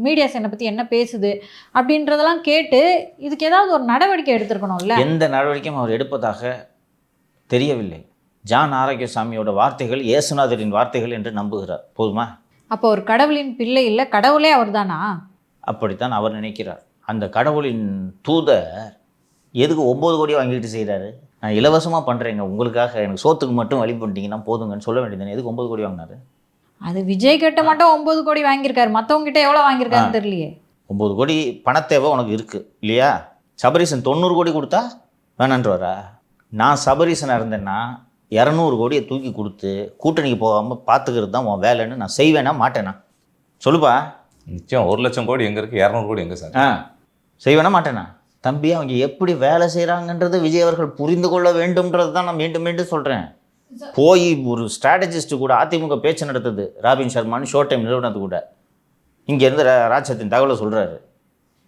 மீடியாஸ் என்னை பற்றி என்ன பேசுது அப்படின்றதெல்லாம் கேட்டு இதுக்கு ஏதாவது ஒரு நடவடிக்கை எடுத்துருக்கணும்ல. எந்த நடவடிக்கையும் அவர் எடுப்பதாக தெரியவில்லை. ஜான் ஆரோக்கியசாமியோட வார்த்தைகள் இயேசுநாதரின் வார்த்தைகள் என்று நம்புகிறார். போதுமா? அப்போ ஒரு கடவுளின் பிள்ளை இல்லை, கடவுளே அவர் தானா? அப்படித்தான் அவர் நினைக்கிறார். அந்த கடவுளின் தூதர் எதுக்கு 9 கோடி வாங்கிட்டு செய்கிறாரு? நான் இலவசமாக பண்ணுறேங்க உங்களுக்காக, எனக்கு சோத்துக்கு மட்டும் வழி பண்ணிட்டீங்கன்னா போதுங்கன்னு சொல்ல வேண்டியது. எதுக்கு 9 கோடி வாங்கினாரு? அது விஜய் கிட்ட மட்டும் 9 கோடி வாங்கியிருக்காரு, மற்றவங்க கிட்ட எவ்வளோ வாங்கியிருக்காருன்னு தெரியலையே. 9 கோடி பணத்தேவை உனக்கு இருக்குது இல்லையா? சபரீசன் 90 கோடி கொடுத்தா வேணான்றவரா? நான் சபரீசனாக இருந்தேன்னா 200 கோடியை தூக்கி கொடுத்து கூட்டணிக்கு போகாமல் பார்த்துக்கிறது தான் உன் வேலைன்னு நான் செய்வேனா மாட்டேனா? சொல்லுப்பா. நிச்சயம் 1 லட்சம் கோடி எங்கே இருக்குது, 200 கோடி எங்கே சார்? செய்வேனா மாட்டேனா? தம்பி, அவங்க எப்படி வேலை செய்கிறாங்கன்றது விஜய் அவர்கள் புரிந்து கொள்ள வேண்டும்ன்றது தான் நான் மீண்டும் மீண்டும் சொல்கிறேன். போய் ஒரு ஸ்ட்ராட்டஜிஸ்ட்டு கூட அதிமுக பேச்சு நடத்துது, ராபின் சர்மான்னு ஷோ டைம் நிறுவனத்து கூட. இங்கேருந்து ராஜ்சத்தின் தகவலை சொல்கிறாரு.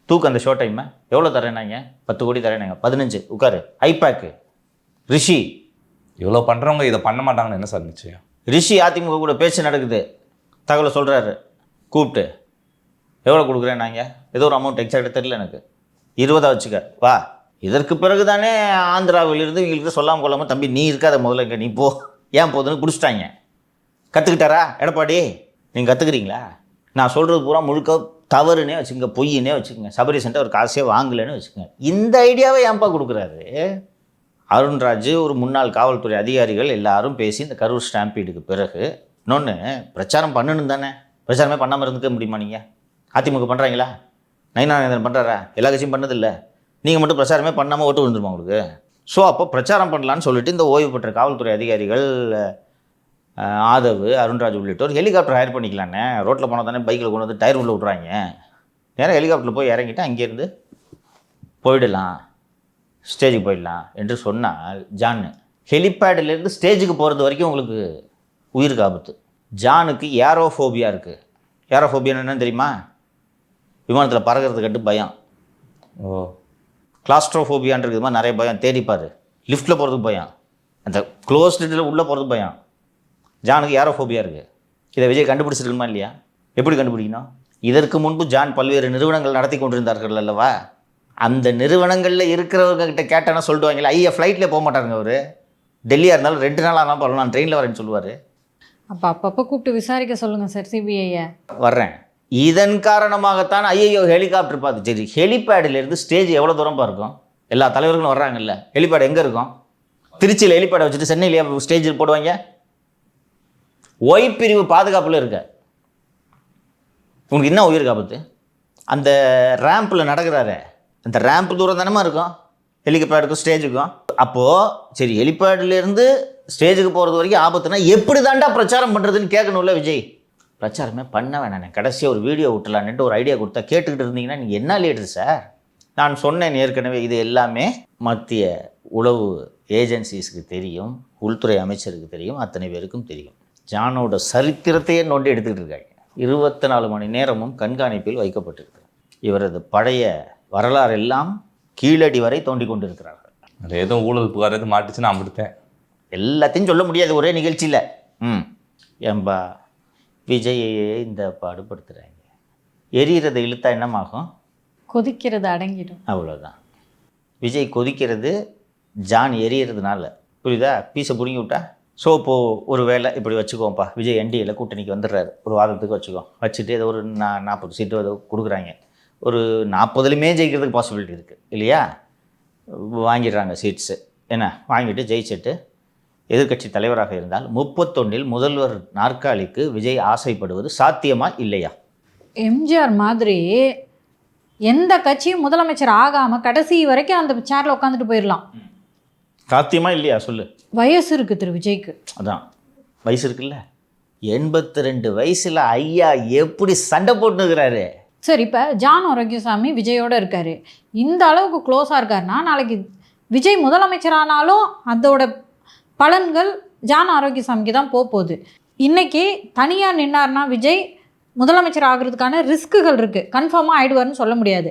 தூக்கு அந்த ஷோ டைமை எவ்வளோ தரேனாங்க? 10 கோடி தரேனாங்க. 15 உட்காரு. ஐபேக்கு ரிஷி இவ்வளோ பண்ணுறவங்க இதை பண்ண மாட்டாங்கன்னு என்ன சார் நிச்சயம்? ரிஷி அதிமுக கூட பேச்சு நடக்குது, தகவலை சொல்கிறாரு. கூப்பிட்டு எவ்வளோ கொடுக்குறேன்னாங்க? ஏதோ ஒரு அமௌண்ட் எக்ஸாக்டாக தெரியல எனக்கு. 20 வச்சுக்க வா. இதற்கு பிறகு தானே ஆந்திராவிலிருந்து இவங்களுக்கு சொல்லாமல் கொள்ளாமல், தம்பி நீ இருக்காத முதல்ல இங்கே, நீ போ, ஏன் போதுன்னு பிடிச்சிட்டாங்க. கற்றுக்கிட்டாரா எடப்பாடி? நீங்கள் கற்றுக்குறீங்களா? நான் சொல்கிறது பூரா முழுக்க தவறுனே வச்சுக்கோங்க, பொய்யினே வச்சுக்கோங்க. சபரீசன்ட்ட ஒரு காசே வாங்கலைன்னு வச்சுக்கோங்க. இந்த ஐடியாவை ஏன்பா கொடுக்குறாரு அருண்ராஜ்? ஒரு முன்னாள் காவல்துறை அதிகாரிகள் எல்லாரும் பேசி இந்த கரூர் ஸ்டாம்பீடுக்கு பிறகு இன்னொன்று பிரச்சாரம் பண்ணணும் தானே. பிரச்சாரமே பண்ணாமல் இருந்துக்க முடியுமா? நீங்கள் அதிமுக பண்ணுறாங்களா? நயினானந்தன் பண்ணுறாரா? எல்லா கட்சியும் பண்ணதில்லை. நீங்கள் மட்டும் பிரச்சாரமே பண்ணாமல் ஓட்டு விழுந்துருமா உங்களுக்கு? ஸோ அப்போ பிரச்சாரம் பண்ணலான்னு சொல்லிட்டு இந்த ஓய்வு பெற்ற காவல்துறை அதிகாரிகள் ஆதவ், அருண்ராஜ் உள்ளிட்டோர் ஹெலிகாப்டர் ஹயர் பண்ணிக்கலான்னு. ரோட்டில் போனால் தானே பைக்கில் கொண்டு வந்து டயர் உள்ள விட்றாங்க. நேராக ஹெலிகாப்டரில் போய் இறங்கிட்டு அங்கேருந்து போயிடலாம், ஸ்டேஜுக்கு போயிடலாம் என்று சொன்னால் ஜான் ஹெலிபேடிலேருந்து ஸ்டேஜுக்கு போகிறது வரைக்கும் உங்களுக்கு உயிருக்கு ஆபத்து. ஜானுக்கு ஏரோஃபோபியா இருக்குது. ஏரோஃபோபியான்னு என்னன்னு தெரியுமா? விமானத்தில் பறக்கிறது கட்டு பயம். கிளாஸ்ட்ரோஃபோபியான்றது மாதிரி நிறைய பயம். தேடிப்பார். லிஃப்ட்டில் போகிறதுக்கு பயம், அந்த க்ளோஸ்டில் உள்ளே போகிறதுக்கு பயம். ஜானுக்கு ஏரோஃபோபியா இருக்குது. இதை விஜய் கண்டுபிடிச்சிருக்கணுமா இல்லையா? எப்படி கண்டுபிடிக்கணும்? இதற்கு முன்பு ஜான் பல்வேறு நிறுவனங்கள் நடத்தி கொண்டிருந்தார்கள் அல்லவா? அந்த நிறுவனங்களில் இருக்கிறவர்கிட்ட கேட்டானா சொல்லிடுவாங்களே, ஐயா ஃப்ளைட்டில் போக மாட்டாருங்க அவர். டெல்லியாக இருந்தாலும் 2 நாள் ஆனால் பரவாயில்ல, நான் ட்ரெயினில் வரேன்னு சொல்லுவார். அப்பப்போ கூப்பிட்டு விசாரிக்க சொல்லுங்கள் சார் சிபிஐயை. வர்றேன். இதன் காரணமாகத்தான் ஐயோ ஹெலிகாப்டர் பார்த்து. சரி, ஹெலிபேடிலேருந்து ஸ்டேஜ் எவ்வளோ தூரம்ப்பா இருக்கும்? எல்லா தலைவர்களும் வர்றாங்கல்ல. ஹெலிபேட் எங்கே இருக்கும்? திருச்சியில் ஹெலிபேடை வச்சுட்டு சென்னையிலேயே ஸ்டேஜில் போடுவாங்க. ஒய் பிரிவு பாதுகாப்பில் இருக்க உங்களுக்கு என்ன உயிருக்கு ஆபத்து? அந்த ரேம்பில் நடக்கிறாரு, அந்த ரேம்ப் தூரம் தானேமா இருக்கும் ஹெலிகாப்டருக்கும் ஸ்டேஜுக்கும். அப்போது சரி, ஹெலிபேட்லேருந்து ஸ்டேஜுக்கு போகிறது வரைக்கும் ஆபத்துனா எப்படி தாண்டா பிரச்சாரம் பண்ணுறதுன்னு கேட்கணும்ல விஜய். பிரச்சாரமே பண்ண வேணாண்ணே, கடைசியாக ஒரு வீடியோ விட்டலான்ட்டு ஒரு ஐடியா கொடுத்தா கேட்டுக்கிட்டு இருந்தீங்கன்னா நீங்கள் என்ன லீடர் சார்? நான் சொன்னேன் ஏற்கனவே, இது எல்லாமே மத்திய உளவு ஏஜென்சிஸ்க்கு தெரியும், உள்துறை அமைச்சருக்கு தெரியும், அத்தனை பேருக்கும் தெரியும். ஜானோட சரித்திரத்தையே நோண்டி எடுத்துக்கிட்டு இருக்காங்க. 24 மணி நேரமும் கண்காணிப்பில் வைக்கப்பட்டிருக்கு. இவரது பழைய வரலாறு எல்லாம் கீழடி வரை தோண்டி கொண்டு இருக்கிறார்கள். அது எதுவும் ஊழல் புகார் எதுவும் மாட்டுச்சுன்னு நான் விடுத்தேன். எல்லாத்தையும் சொல்ல முடியாது ஒரே நிகழ்ச்சியில். ஏம்பா விஜயையே இந்த பாடுபடுத்துகிறாங்க. எரியிறதை இழுத்தா என்னமாகும்? கொதிக்கிறது அடங்கிடும். அவ்வளோதான். விஜய் கொதிக்கிறது ஜான் எரியறதுனால. புரியுதா? பீஸை பிடுங்கி விட்டா ஸோ இப்போது ஒரு வேளை இப்படி வச்சுக்கோப்பா, விஜய் என்டிஏல கூட்டணிக்கு வந்துடுறாரு, ஒரு வாதத்துக்கு வச்சுக்கோ, வச்சுட்டு ஏதோ ஒரு 40 சீட்டு ஏதோ கொடுக்குறாங்க, ஒரு 40லையுமே ஜெயிக்கிறதுக்கு பாசிபிலிட்டி இருக்குது இல்லையா? வாங்கிடுறாங்க சீட்ஸு, என்ன வாங்கிட்டு ஜெயிச்சுட்டு எதிர்க்கட்சி தலைவராக இருந்தால் 31இல் முதல்வர் நாற்காலிக்கு விஜய் ஆசைப்படுவது சாத்தியமா இல்லையா? எம்ஜிஆர் மாதிரி எந்த கட்சியும் முதலமைச்சர் ஆகாமல் கடைசி வரைக்கும் அந்த சேரில் உட்காந்துட்டு போயிடலாம். சாத்தியமா இல்லையா சொல்லு. வயசு இருக்குது திரு விஜய்க்கு. அதான் வயசு இருக்குல்ல, 82 வயசில் ஐயா எப்படி சண்டை போட்டுக்கிறாரு. சரி, இப்போ ஜான் ஆரோக்கியசாமி விஜயோட இருக்காரு, இந்த அளவுக்கு க்ளோஸாக இருக்காருன்னா நாளைக்கு விஜய் முதலமைச்சரானாலும் அதோட பலன்கள் ஜான் ஆரோக்கியசாமிக்கு தான் போகுது. இன்றைக்கி தனியாக நின்னார்னா விஜய் முதலமைச்சர் ஆகிறதுக்கான ரிஸ்க்குகள் இருக்குது, கன்ஃபார்மாக ஆயிடுவார்னு சொல்ல முடியாது.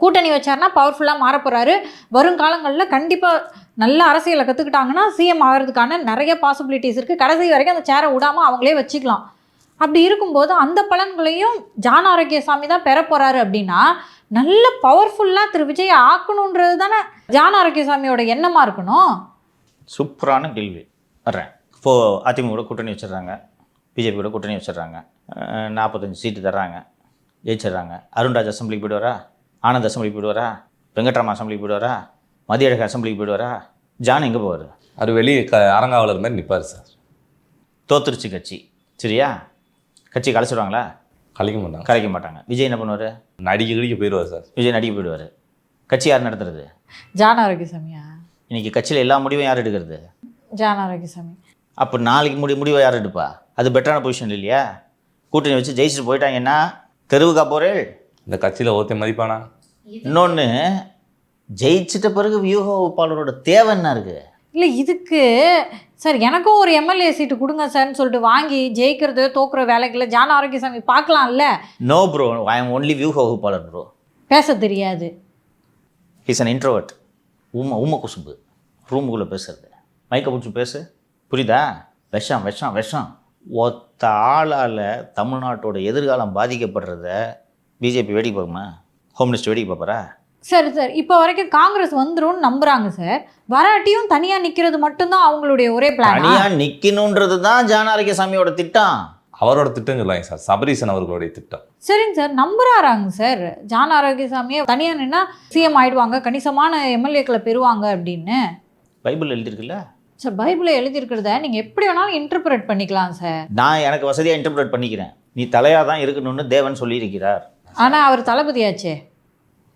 கூட்டணி வச்சார்னா பவர்ஃபுல்லாக மாறப்போகிறாரு, வருங்காலங்களில் கண்டிப்பாக நல்ல அரசியலை கற்றுக்கிட்டாங்கன்னா சிஎம் ஆகிறதுக்கான நிறைய பாசிபிலிட்டிஸ் இருக்குது. கடைசி வரைக்கும் அந்த சேரை விடாமல் அவங்களே வச்சுக்கலாம். அப்படி இருக்கும்போது அந்த பலன்களையும் ஜான் ஆரோக்கியசாமி தான் பெற போகிறாரு அப்படின்னா நல்ல பவர்ஃபுல்லாக திரு விஜயை ஆக்கணுன்றது தானே ஜான் ஆரோக்கியசாமியோட எண்ணமாக இருக்கணும். சூப்பரான கேள்வி வர்றேன். இப்போது அதிமுக கூட்டணி வச்சிடுறாங்க, பிஜேபியோட கூட்டணி வச்சிடுறாங்க, 45 சீட்டு தர்றாங்க, ஜெயிச்சிடுறாங்க. அருண்ராஜ் அசம்பிளிக்கு போயிடுவாரா? ஆனந்த் அசம்பிளிக்கு போயிடுவாரா? வெங்கட்ராம அசம்பிளிக்கு போயிடுவாரா? மதியழகு அசம்பிளிக்கு போயிடுவாரா? ஜான் எங்கே போவார்? அவர் வெளியே அரங்காவலர் மாதிரி நிற்பார் சார். தோத்துருச்சு கட்சி, சரியா? கட்சி கலைச்சிடுவாங்களா? கலைக்க மாட்டாங்க. விஜய் என்ன பண்ணுவார்? நடிக்க போயிடுவார் சார். விஜய் நடிக்க போயிடுவார். கட்சி யார் நடத்துறது? ஜான் ஆரோக்கியசாமியா? இன்றைக்கி கட்சியில் எல்லா முடிவும் யார் எடுக்கிறது? ஜான் ஆரோக்கியசாமி. அப்போ நாளைக்கு முடிவை யார் எடுப்பா? அது பெட்டரான பொசிஷன் இல்லையா? கூட்டணி வச்சு ஜெயிச்சுட்டு போயிட்டாங்கன்னா தெருவுக்கா போகிறேன். இந்த கட்சியில் ஒருத்தர் மதிப்பானா? இன்னொன்று, ஜெயிச்சிட்ட பிறகு வியூக வகுப்பாளரோட தேவை என்ன இருக்குது? இல்லை இதுக்கு சார் எனக்கும் ஒரு எம்எல்ஏ சீட்டு கொடுங்க சார்ன்னு சொல்லிட்டு வாங்கி ஜெயிக்கிறது தோக்குற வேலைக்குள்ள ஜான் ஆரோக்கியசாமி பார்க்கலாம்ல. No bro, I am only வியூக வகுப்பாளர் ப்ரோ. பேச தெரியாது. He's an introvert. ஊமை குசும்பு, ரூமுக்குள்ளே பேசுறது, மைக்கை பிடிச்சி பேசு, புரியுதா? விஷம் விஷம் விஷம். ஒத்த ஆளால் தமிழ்நாட்டோட எதிர்காலம் பாதிக்கப்படுறத பிஜேபி வேடிக்கை பார்க்குமா? ஹோம் மினிஸ்டர் வேடிக்கை பார்ப்பாரா? சரி சார், இப்போ வரைக்கும் காங்கிரஸ் வந்துரும்னு நம்புறாங்க சார். வராட்டியும் தனியாக நிற்கிறது மட்டும்தான் அவங்களுடைய ஒரே பிளான். தனியாக நிற்கணுன்றது தான் ஜான் ஆரோக்கியசாமியோட திட்டம். அவரோட திட்டம் சொல்லுவாங்க சார், சபரீசன் அவர்களுடைய திட்டம். சரிங்க சார், நம்புறாராங்க சார் ஜான் ஆரோக்கியசாமியை தனியாக நின்னா சிஎம் ஆயிடுவாங்க, கணிசமான எம்எல்ஏக்களை பெறுவாங்க அப்படின்னு. பைபிள் எழுதியிருக்குல்ல சார்? பைபிளில் எழுதியிருக்கிறத நீங்கள் எப்படி வேணாலும் இன்டர்பிரேட் பண்ணிக்கலாம் சார். நான் எனக்கு வசதியாக இன்டர்பிரேட் பண்ணிக்கிறேன். நீ தலையாக தான் இருக்கணும்னு தேவன் சொல்லியிருக்கிறார். ஆனால் அவர் தளபதியாச்சே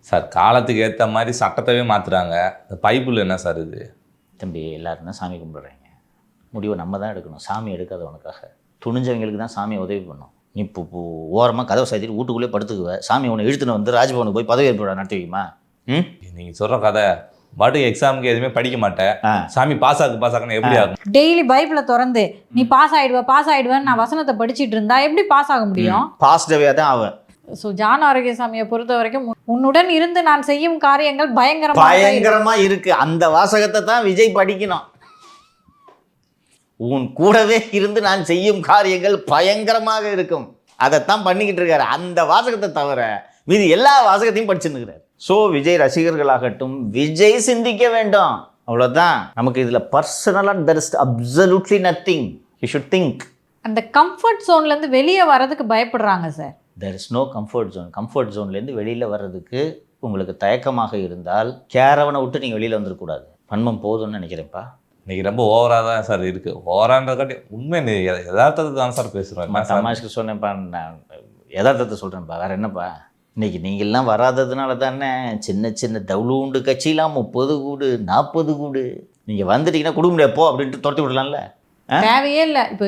சார். காலத்துக்கு ஏற்ற மாதிரி சட்டத்தவே மாற்றுறாங்க. இந்த பைபிள் என்ன சார் இது? தம்பி, எல்லாரும் தான் சாமி கும்பிட்றாங்க, முடிவை நம்ம தான் எடுக்கணும். சாமி எடுக்காதவனுக்காக துணிஞ்சவங்களுக்கு தான் சாமியை உதவி பண்ணும். நீ இப்போ ஓரமாக கதவை சாத்திட்டு வீட்டுக்குள்ளே படுத்துக்குவேன், சாமி உன்னை இழுத்துன்னு வந்து ராஜ்பவனுக்கு போய் பதவி ஏற்பட நடத்தி வைக்குமா? நீங்கள் சொல்கிற கதை பாட்டுக்கு எக்ஸாமுக்கு எதுவுமே படிக்க மாட்டேன், சாமி பாஸ் ஆகுன்னு எப்படி ஆகும்? டெய்லி பைபிளை திறந்து நீ பாஸ் ஆயிடுவேன்னு நான் வசனத்தை படிச்சுட்டு இருந்தா எப்படி பாஸ் ஆக முடியும்? பாசிட்டிவாக தான் ஆகும். ஸோ ஜான் ஆரோக்கியசாமியை பொறுத்த வரைக்கும் உன்னுடன் இருந்து நான் செய்யும் காரியங்கள் பயங்கரமா இருக்கு. அந்த வாசகத்தை தான் விஜய் படிக்கணும். உன் கூடவே இருந்து நான் செய்யும் காரியங்கள் பயங்கரமாக இருக்கும், அதைத்தான் பண்ணிக்கிட்டு இருக்காரு. அந்த வாசகத்தை தவிர மீது எல்லா வாசகத்தையும் படிச்சுருக்கிறார். ஸோ விஜய் ரசிகர்களாகட்டும், விஜய் சிந்திக்க வேண்டும், அவ்வளோதான். நமக்கு இதில் பர்சனலாக there is absolutely nothing. You should think. அந்த கம்ஃபர்ட் ஜோன்லேருந்து வெளியே வர்றதுக்கு பயப்படுறாங்க sir. There is no comfort zone. Comfort ஜோன்லேருந்து வெளியில் வர்றதுக்கு உங்களுக்கு தயக்கமாக இருந்தால் கேரவனை விட்டு நீங்கள் வெளியில் வந்துடக்கூடாது. பன்மம் போதும்னு நினைக்கிறேன்ப்பா. இன்றைக்கி ரொம்ப ஓவராக தான் சார் இருக்குது. ஓவரான்றதுக்காட்டி உண்மை யதார்த்தத்தை தான் சார் பேசுகிறேன். தமாஷ்க்கு சொன்னேன்ப்பா, நான் யதார்த்தத்தை சொல்கிறேன்ப்பா, வேறு என்னப்பா. இன்றைக்கி நீங்கள்லாம் வராததுனால தானே சின்ன சின்ன தவுளுண்டு கட்சியெலாம் 30 கூடு 40 கூடு. நீங்கள் வந்துட்டீங்கன்னா கொடுக்க முடியாது போ அப்படின்ட்டு துரத்தி விடலாம்ல. தேவையே இல்லை. இப்போ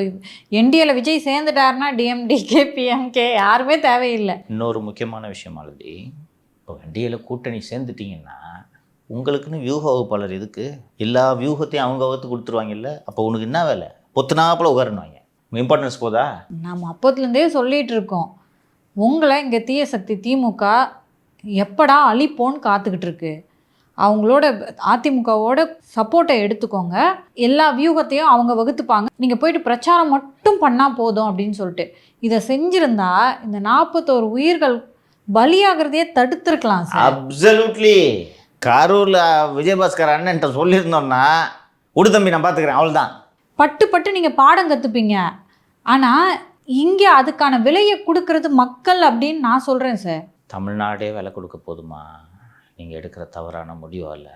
என்டிஏல விஜய் சேர்ந்துட்டாருன்னா டிஎம்டிகே பிஎம்கே யாருமே தேவையில்லை. இன்னொரு முக்கியமான விஷயம் ஆல்ரெடி, இப்போ என்டிஏல கூட்டணி சேர்ந்துட்டிங்கன்னா உங்களுக்குன்னு வியூக வகுப்பாளர் எதுக்கு? எல்லா வியூகத்தையும் அவங்க வகுத்து கொடுத்துருவாங்கல்ல. அப்போ உனக்கு என்ன வேலை? பொத்துனாப்பில் உட்காரணுவாங்க. உங்கள் இம்பார்ட்டன்ஸ் போதா? நம்ம அப்போத்துலேருந்தே சொல்லிகிட்டு இருக்கோம், உங்களை இங்கே தீய சக்தி திமுக எப்படா அழிப்போன்னு காத்துக்கிட்டு இருக்கு. அவங்களோட அதிமுகவோட சப்போர்ட்டை எடுத்துக்கோங்க, எல்லா வியூகத்தையும் அவங்க வகுத்துப்பாங்க, நீங்கள் போயிட்டு பிரச்சாரம் மட்டும் பண்ணால் போதும் அப்படின்னு சொல்லிட்டு இதை செஞ்சுருந்தா இந்த 41 உயிர்கள் பலியாகிறதையே தடுத்துருக்கலாம் சார். அப்சல்யூட்லி. கரூரில் விஜயபாஸ்கர் அண்ணன்ட்ட சொல்லியிருந்தோம்னா உடு தம்பி நான் பார்த்துக்கிறேன், அவ்வளோதான். பட்டு பட்டு நீங்கள் பாடம் கற்றுப்பீங்க. ஆனால் இங்கே அதுக்கான விலையை கொடுக்கறது மக்கள் அப்படின்னு நான் சொல்கிறேன் சார். தமிழ்நாடே விலை கொடுக்க போதுமா நீங்கள் எடுக்கிற தவறான முடிவால்?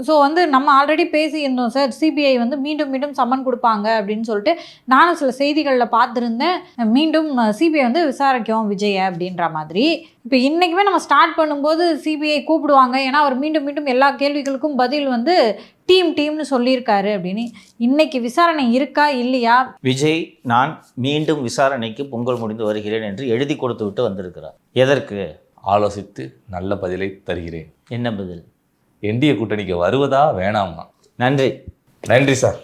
ஸோ வந்து நம்ம ஆல்ரெடி பேசியிருந்தோம் சார், சிபிஐ வந்து மீண்டும் மீண்டும் சம்மன் கொடுப்பாங்க அப்படின்னு சொல்லிட்டு. நானும் சில செய்திகளில் பார்த்துருந்தேன், மீண்டும் சிபிஐ வந்து விசாரிக்கும் விஜயை அப்படின்ற மாதிரி. இப்போ இன்றைக்குமே நம்ம ஸ்டார்ட் பண்ணும்போது சிபிஐ கூப்பிடுவாங்க, ஏன்னா அவர் மீண்டும் மீண்டும் எல்லா கேள்விகளுக்கும் பதில் வந்து டீம்னு சொல்லியிருக்காரு அப்படின்னு. இன்னைக்கு விசாரணை இருக்கா இல்லையா? விஜய் நான் மீண்டும் விசாரணைக்கு பொங்கல் முடிந்து வருகிறேன் என்று எழுதி கொடுத்து விட்டு வந்திருக்கிறார். எதற்கு? ஆலோசித்து நல்ல பதிலை தருகிறேன். என்ன பதில்? என்டிஏ கூட்டணிக்கு வருவதா வேணாமா? நன்றி. நன்றி சார்.